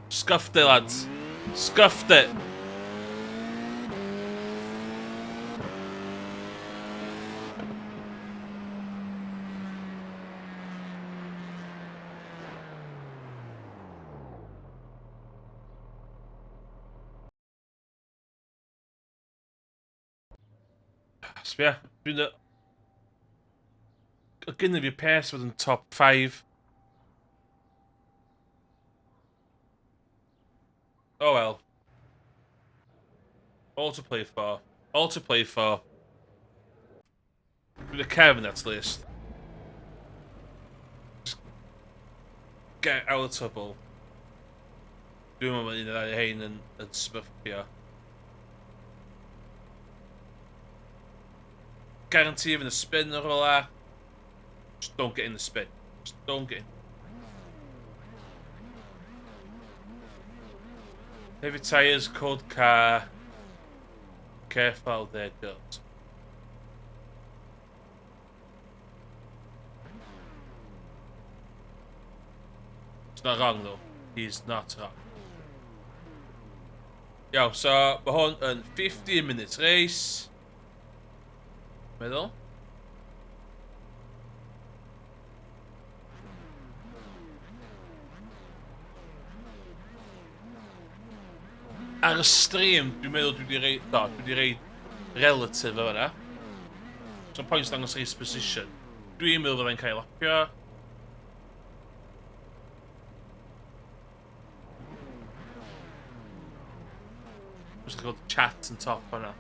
Scuffed it, lads. Scuffed it. Sbia, dwi'n y gynnu fi pace fod yn top 5. Oh well. All to play for. All to play for. With a Kevin at least. Just get out of trouble. Dwi'n meddwl un o'r hein yn smurfio. Guarantee even a spin or all that. Just don't get in the spin. Just don't get in. Heavy tyres, cold car. Careful there, girls. It's not wrong though. He's not wrong. Yo, so mae hwn yn 15 minutes race. Meddwl. Ar y stream, dwi'n meddwl dwi wedi reid relative o fanna. So points dangos race position. Dwi'n meddwl fyddai'n cael lapio. Just got chat and top fanna.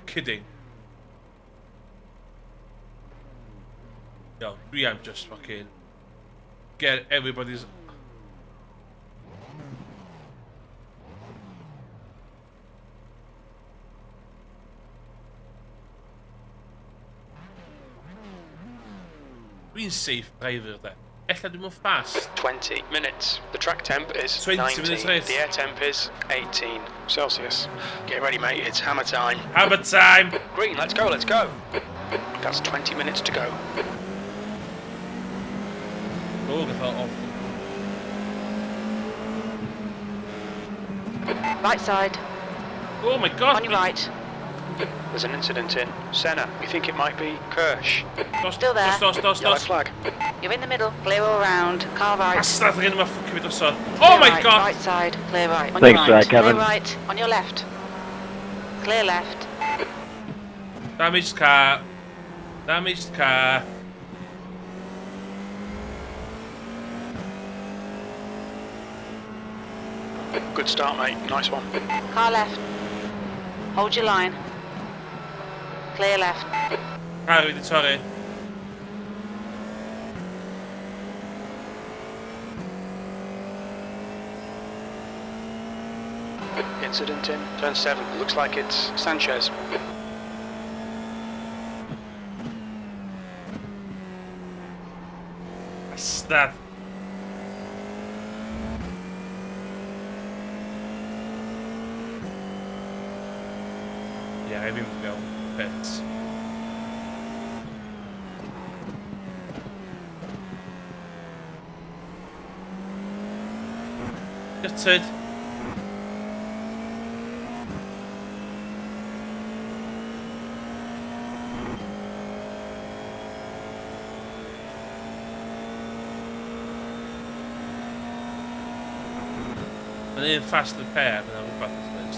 Kidding. Yo, we am just fucking get everybody's. Dwi'n safe driver de. Ella dwi'n mynd fast. 20 minutes. The track temp is 20 19. minutes race. The air temp is 18 Celsius. Get ready, mate. It's hammer time. Hammer time! Green, let's go, let's go. That's 20 minutes to go. Oh, I felt awful. Right side. Oh my god! On your right. There's an incident in Senna. We think it might be Kirsch. Still there. Yellow flag. You're in the middle. Clear all round. Car right. Bastard, rhaid yma ffwcio fi drosodd. Clear Oh my right, god! Right side. Clear right. On Thanks your for right. that, Kevin. Clear right. On your left. Clear left. Damaged car. Damaged car. Good start, mate. Nice one. Car left. Hold your line. Clear left. Car wedi torri. Incident in turn 7. Looks like it's Sanchez. Bastard. Ie, rhaid fi mynd mewn pits. Gutted. Yn un fast and pair, yna rhywbeth wrth gwrs.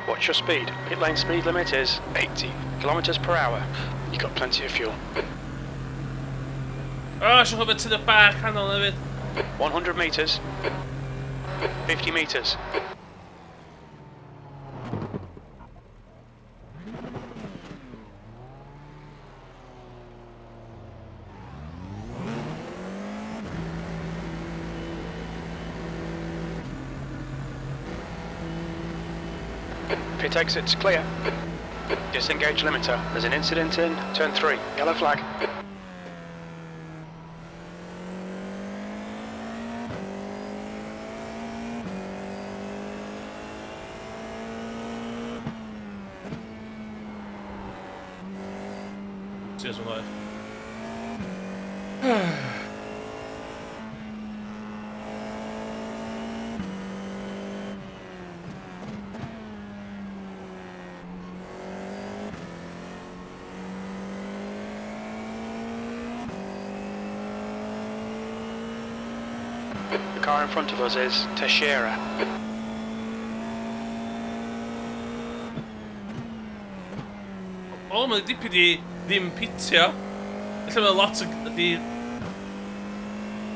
Watch your speed. Pit lane speed limit is 80 kilometers per hour. You've got plenty of fuel. O, siwch o beth sydd y bar canol hefyd. 100 meters. 50 meters. Pit exit's clear. Disengage limiter. There's an incident in turn 3. Yellow flag. Cheers, one life. The car in front of us is Teixeira. O, mae'n dipyn i ddim pitio. Felly mae lot di...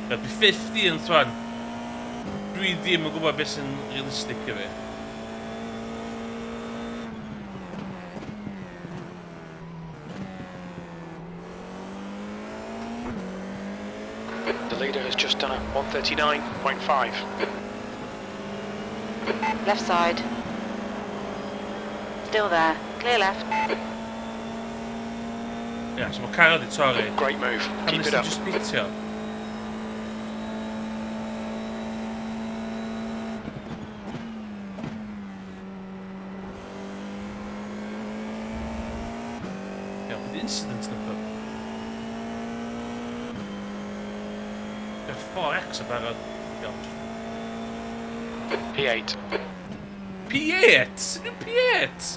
Be 50 yn thwan. Dwi ddim yn gwybod beth sy'n realistig i fi. The leader has just done a 139.5. Left side. Still there. Clear left. Ia, so mae car wedi torri. Great move. Pam Keep nes it ti up. just pitio? Ia, bydd incident yn pub. Ia, 4X y barod. Ia, P8. P8! Sy'n nhw'n P8?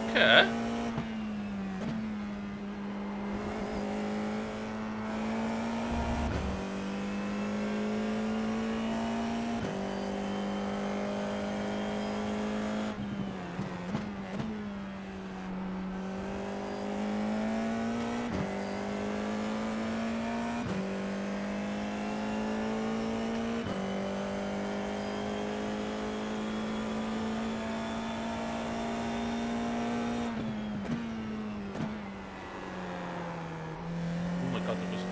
Okay. there was.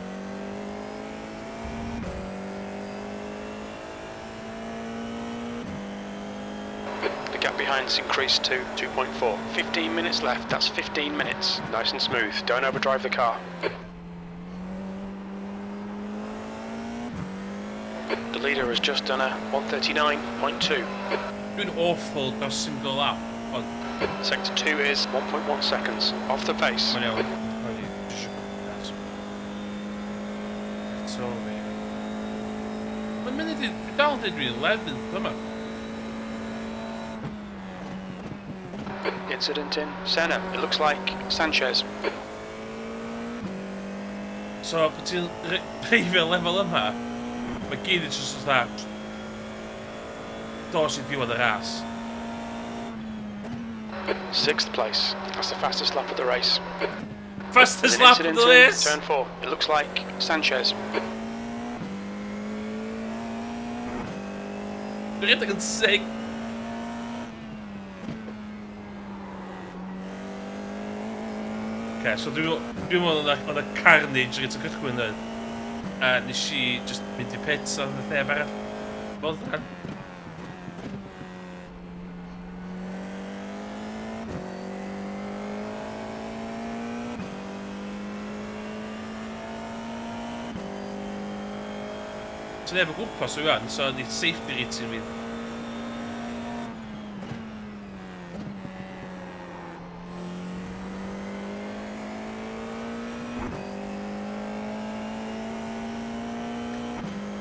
The gap behind's increased to 2.4. 15 minutes left, that's 15 minutes. Nice and smooth, don't overdrive the car. The leader has just done a 139.2. Doing awful first single lap. On Sector 2 is 1.1 seconds, off the pace. Manuel. It's over. The minute it down to 11th, come on. Incident in Senna, it looks like Sanchez. Så på till previous level yma, mae gyd yn just fatha dos I diwedd yr ras. 6th place, that's the fastest lap of the race. Fastest There's an lap of incident the in race! Turn 4, it looks like Sanchez. Dwi'n rhedeg yn sick. Okay, so dwi'n meddwl oedd y carnage gyda cychwyn yn. Nes I just mynd I pits a ddeth eb arall. Fodd that. So neb o gwmpas o rwan, so di safety rating fi.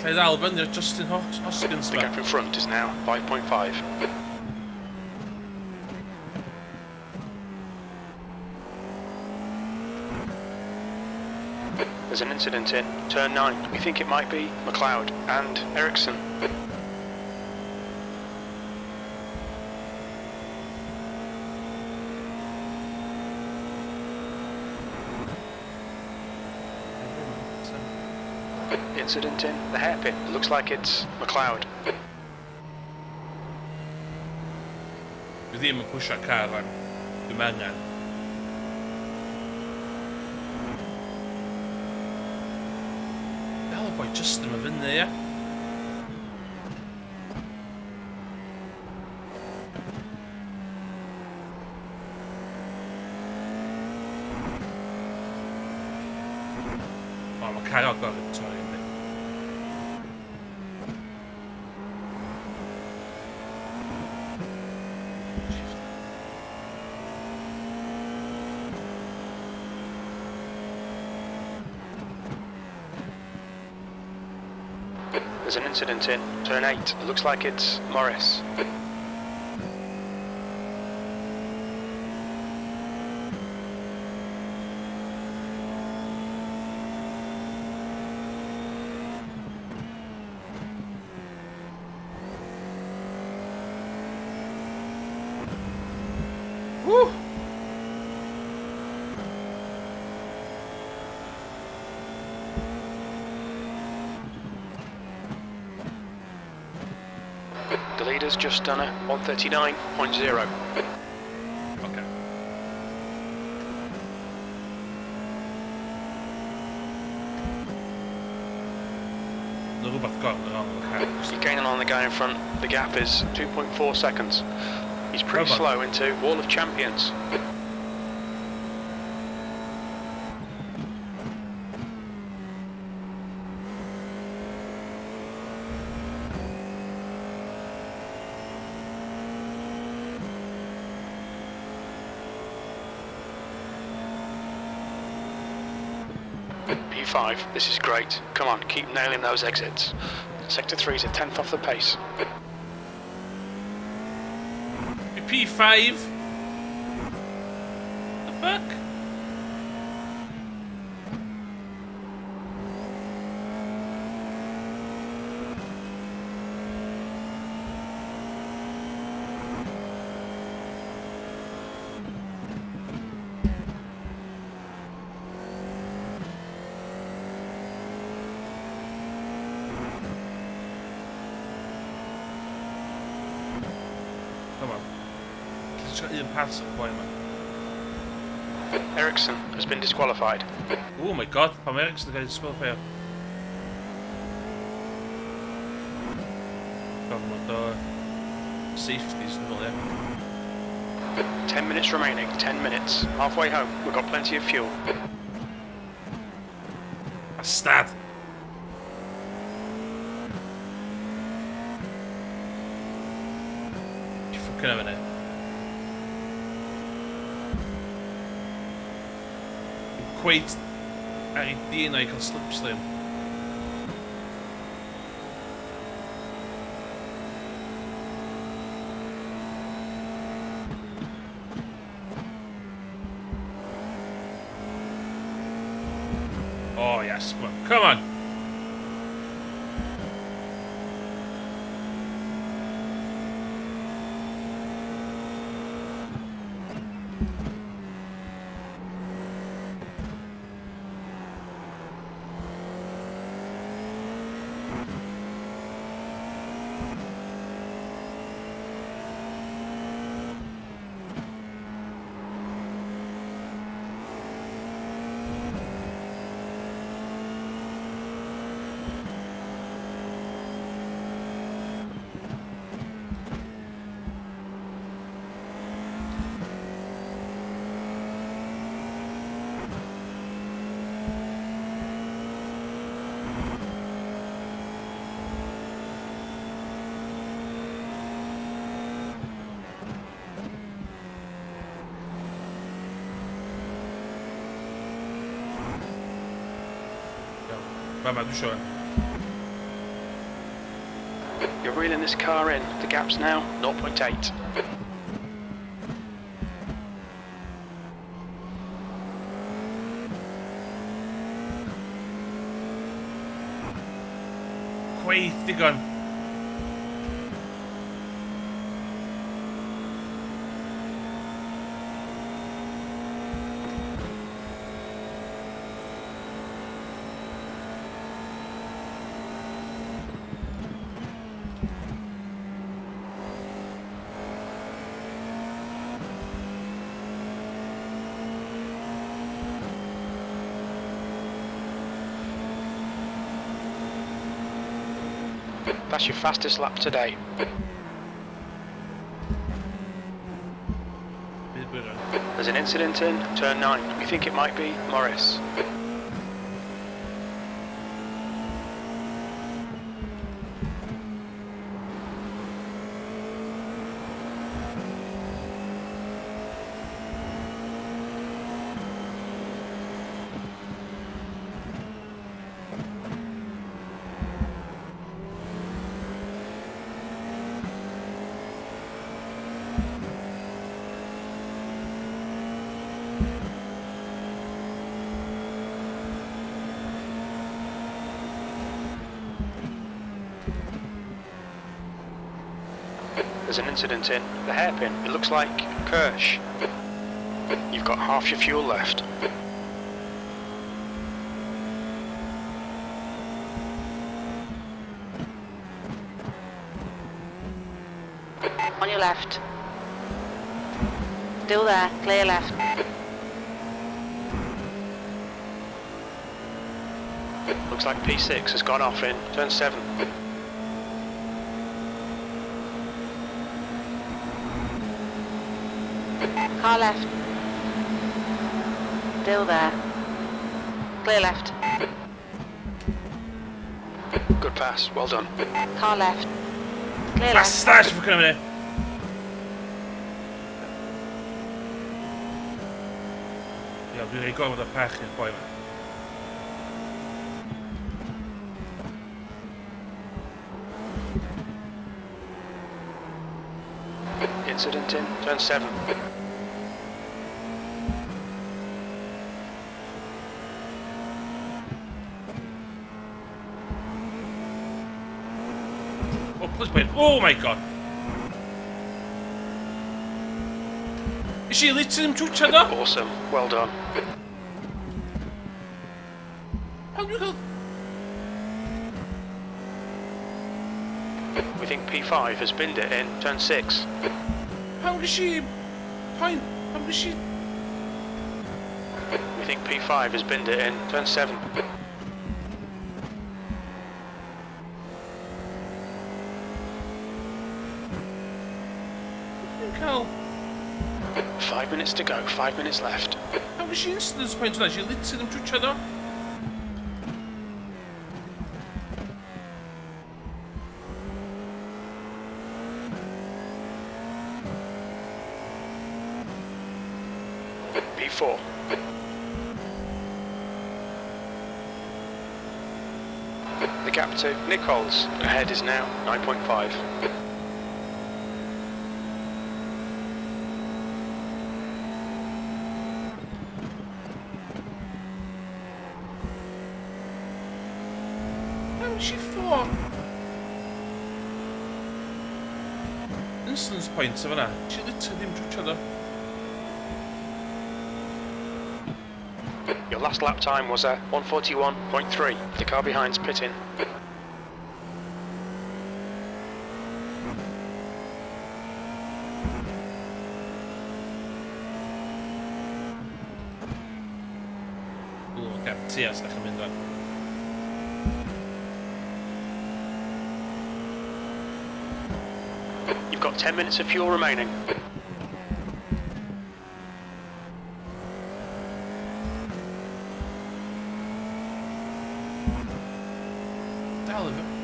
Cael ddal fyny o Justin Hoskins The ma. gap in front is now 5.5. There's an incident in Turn 9. We think it might be McLeod and Ericsson. Incident in the hairpin. It looks like it's McLeod. Dwi ddim yn pwysio car rhan. Dwi'n angen. Dal o boi Justin yma fyny, ia? O, mae car o gorau torri ynddi. There's an incident in Turn 8. It looks like it's Morris. Woo! The leader's just done a 139.0. Okay. No rhywbeth gorau wrong with the car. You're gaining on the guy in front. The gap is 2.4 seconds. He's pretty Robot. slow into Wall of Champions. P5, this is great. Come on, keep nailing those exits. Sector 3's a 10th off the pace. P5? The fuck? Come on. Just got un pass at the point, man. Ericsson has been disqualified. Oh my god, Tom Eriksson gaat disqualified. Kan maar daar. Safety is nog hè. 10 minutes remaining, 10 minutes. Halfway home, we've got plenty of fuel. Hij staat. Hoe kunnen we nou? Ik weet haar idee dat je kan slipstream. Oh yes, come on, come on! Mama, doe zo. You're reeling this car in. The gap's now 0.8. Kwijt die gun. That's your fastest lap today. There's an incident in turn 9. We think it might be Morris. There's an incident in the hairpin. It looks like Kirsch. You've got half your fuel left. On your left. Still there, clear left. Looks like P6 has gone off in turn 7. Car left. Still there. Clear left. Good pass, well done. Car left. Clear Ah, left. stage voor kunnen we nu. Ja, doe je komen dat paard geen gooi maar. Incident in turn 7. Oh, please wait. Oh my god. Is she lieten hem da? Awesome, well done. How do you go? We think P5 has binned it in turn 6. How is she? Fine. How is she? We think P5 has binned it in. Turn 7. Hell, 5 minutes to go. 5 minutes left. how was your incidence point on that? You lit them to each other? P4. The gap to Nichols ahead is now 9.5. How was she for? Instance points of that. She lit them to each other. Your last lap time was a 1:41.3. The car behind's pitting. Oh, okay. CS ddechrau mynd fan. You've got 10 minutes of fuel remaining.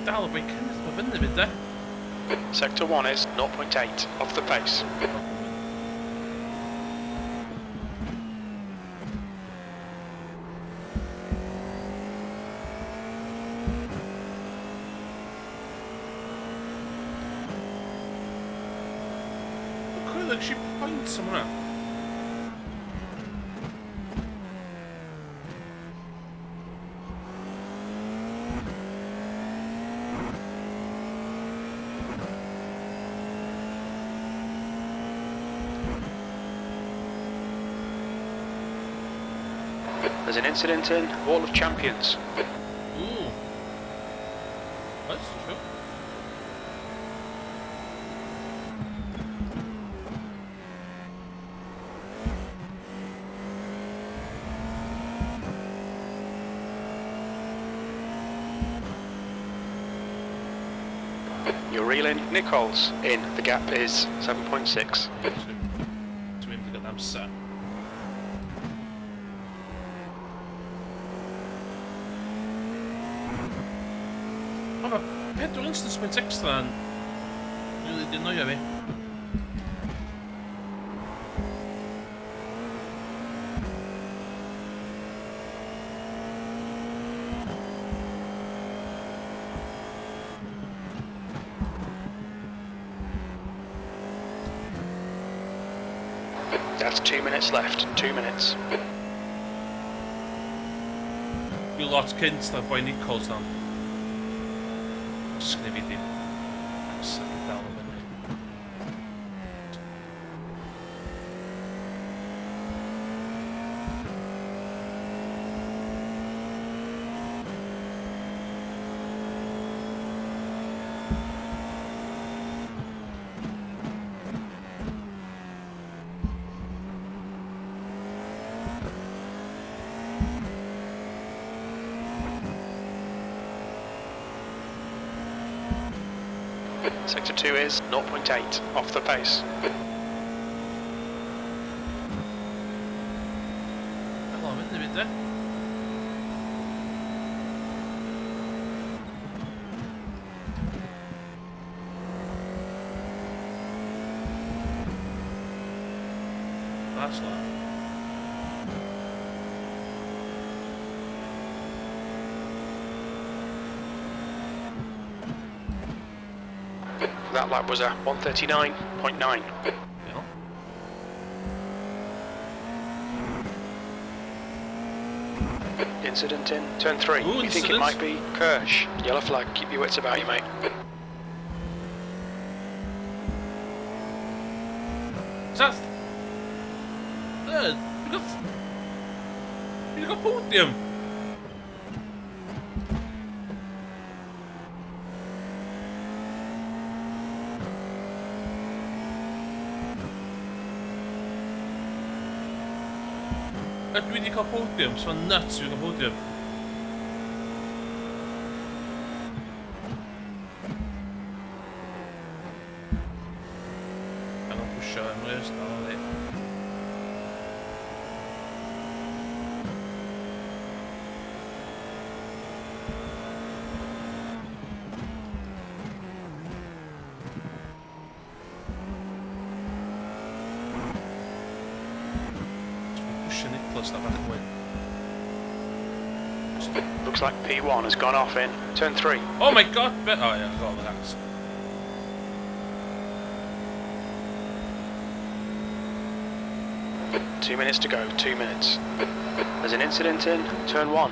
Dal y beic cynnes mae fyny fyd, de? Sector 1 is 0.8 off the pace. Coelwch si pwynt am hwnna. There's an incident in Wall of Champions. Ooh. That's true. You're reeling Nichols in. The gap is 7.6. To him to get them set. Mae 4 instance point extra yn rili di annoio fi. That's 2 minutes left. 2 minutes. Fi lot cynt na boi Nichols na. Sgynnu fi dim amser i dal o fyny. Sector 2 is 0.8 off the pace. Fel o fyny fi, de? That's like. That lap was a 1:39.9. Iawn. Incident in turn 3. Ooh, We think it incident. might be Kirsch. Yellow flag. Keep your wits about you, mate. Is that third? We got podium. Ydw i wedi cael podium, so nuts i wedi cael podium. Gan o'n pwysio Emrys, dal o'n ei. Pwysio Nicholas na bach mwy. Looks like P1 has gone off in turn 3. Oh my god! Oh yeah, I got all the hacks. Two minutes to go, 2 minutes. There's an incident in turn 1.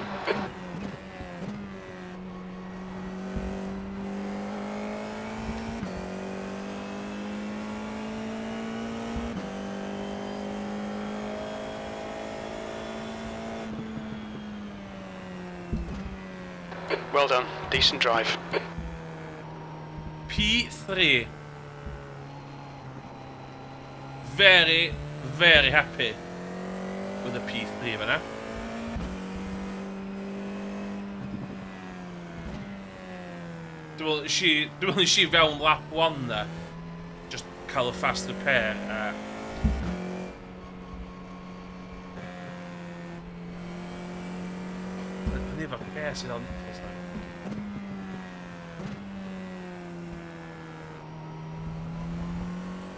Well done, decent drive. P3. Very, very happy with the P3 fan'na. Dwi'n meddwl nes i fewn lap 1 na. Just cael y fast repair a... Ni efo pres sydd o'n Nicholas na.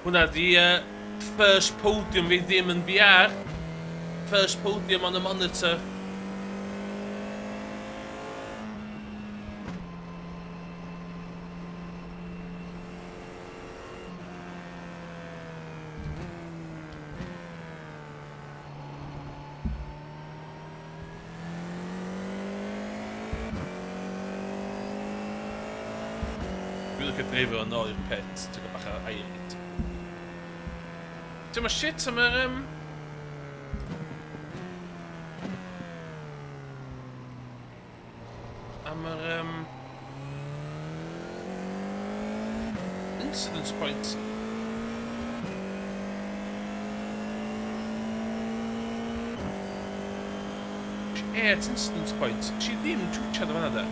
Hwna di first podium fi ddim yn VR. First podium on the monitor. Dwi'n licio dreifio yn ôl i'r pit, ti'n gwybod bach o airit. Ti'n ma shit am yr incidence points. It's incidence points. She ddim twtio dy fanna de.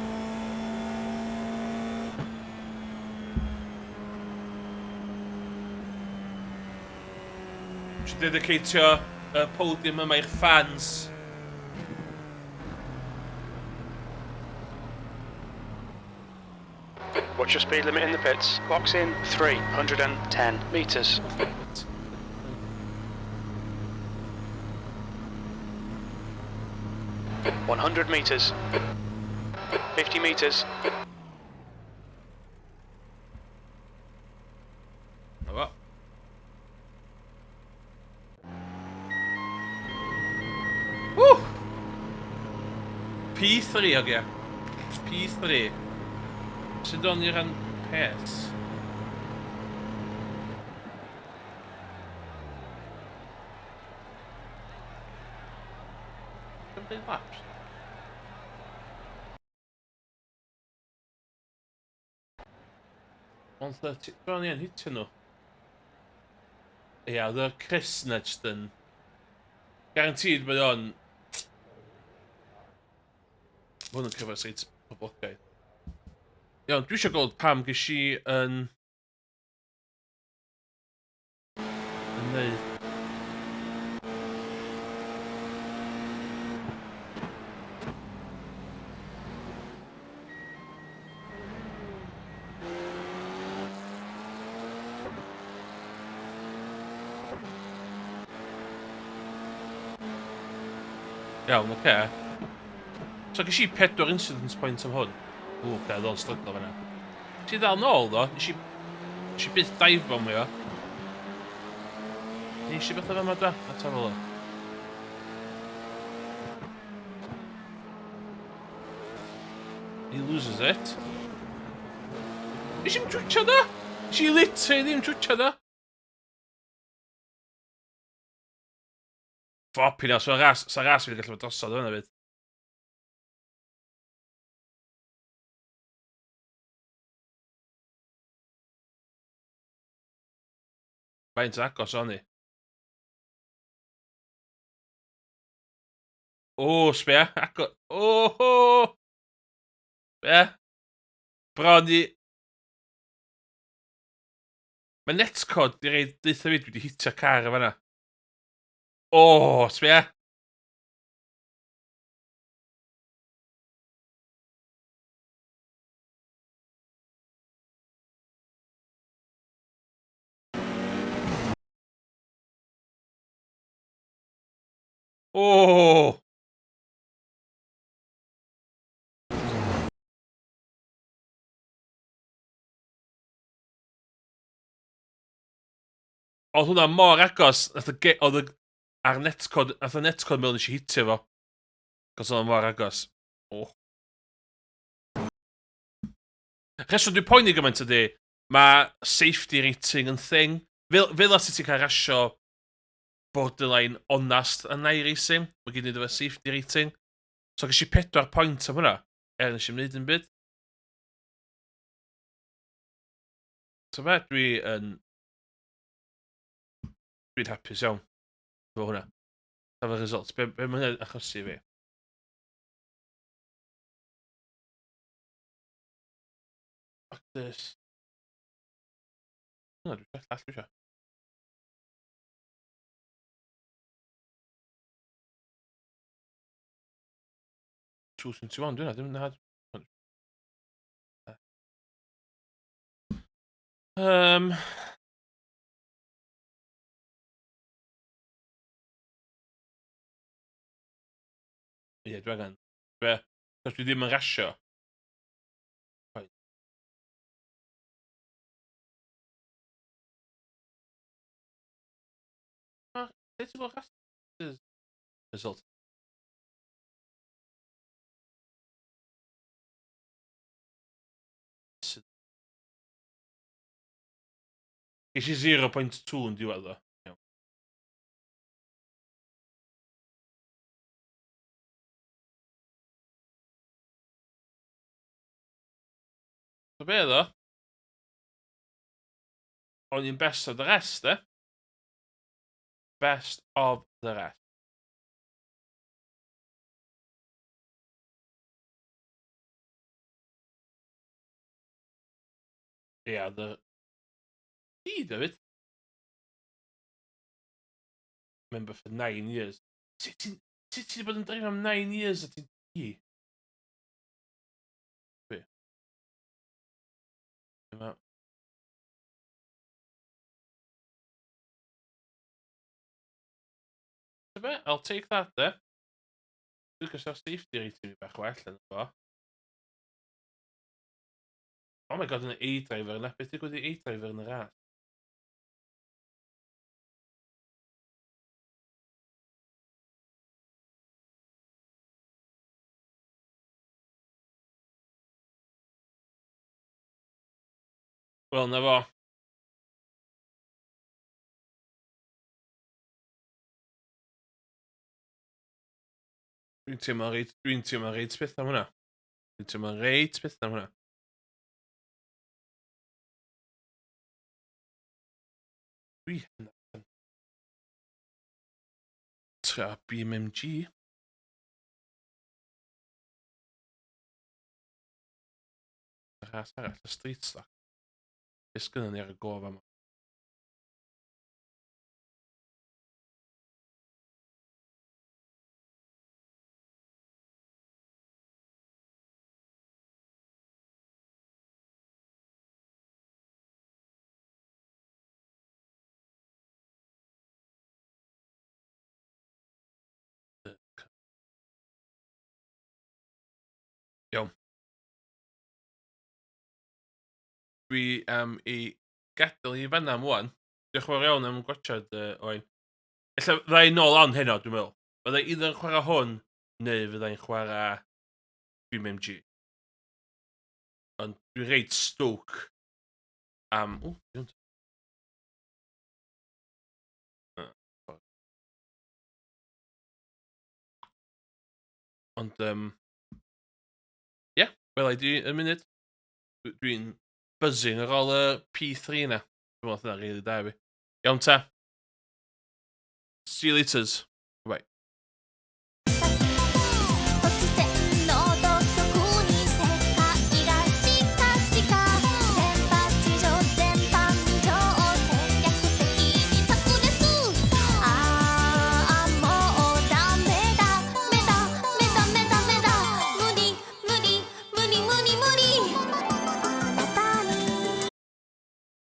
She dedicateio y podium yma i'r fans. What's your speed limit in the pits? Box in 310 metres. 100 metres. 50 metres. Dobra. Woo! P3 ogia. P3. Sut o'n i'r rhan pes? Cymryd laps? Ond 30... Dwi'n i'n hitio nhw. Ia, oedd y Chris Nedgeston. Guaranteed bod o'n... Bod hwn yn cyfer seit poblogaidd. Iawn, dwi eisiau gweld pam ges i yn neud. Iawn, oce. So ges i 4 incidence points am hwn. Oce, oedd o'n stryglo fan'na. Nes i ddal nôl, do? Nes i byth dive bomb o. Nes i beth o fama, da? A ta fel o. He loses it. Nes i'n twtio da? Nes i literally ddim twtio da? Ffopin o, sa'r ras fi wedi gallu bod osod o hwnna fyd. Faint agos o'n i. O, sbia. O! Sbia. Bron i... Mae netcod di reid deutha fi dwi wedi hitio car y fanna. O, sbia. O! Oedd hwnna mor agos, oedd y... Ar netcod, nath y netcod mewn eisiau hitio fo. Cos oedd mor agos. O. Rheswm dwi'n poeni gymaint ydi, mae safety rating yn thing. Fel os ti'n cael rasio borderline onast yn iRacing, mae gen i ddefo safety rating. So gysi 4 pwynt am hwnna, nes i'n wneud yn byd. So fe, dwi'n hapus iawn efo hwnna. Efo results, be mae hwnna achosi fi? Factors. Hwnna, dwi'n beth all eisiau. Dwi'n hwnna, dwi'n nad. Ie, dwi angen. Cos dwi ddim yn rasio. Beth yw'r rasio? Result. Ges i 0.2 yn diwedd o. So be ddo? O'n i'n best of the rest, Best of the rest. Yeah, David. Member for 9 years. Sut ti bod yn dreifio am 9 years a ti'n di? Be? I'll take that, Dwi'n gwrs safety rating fi bach well yn efo. Oh my god, yn y A-driver yna. Beth yw'n gwneud A-driver yn y ras? Wel, na fo. Dwi'n teimlo'n reit peth am hwnna. Dwi'n teimlo'n reit peth am hwnna. Dwi hynna. Tra BMG. Ras arall, y street stock. Beth gynnon ni ar y gof yma? Iawn. Dwi am I gadael I fanna am wan. Diolch yn fawr iawn am gwachod, oen. Ella fydda i nôl on heno, dwi'n meddwl. Fydda i either yn chwarae hwn, neu fydda i'n chwarae BMG. Ond dwi'n reit stwc am... Ond, ie, wel i di yn munud. Dwi'n buzzing ar ôl y P3 yna. Dwi'n meddwl hynna'n rili da fi. Iawn ta. See you laters.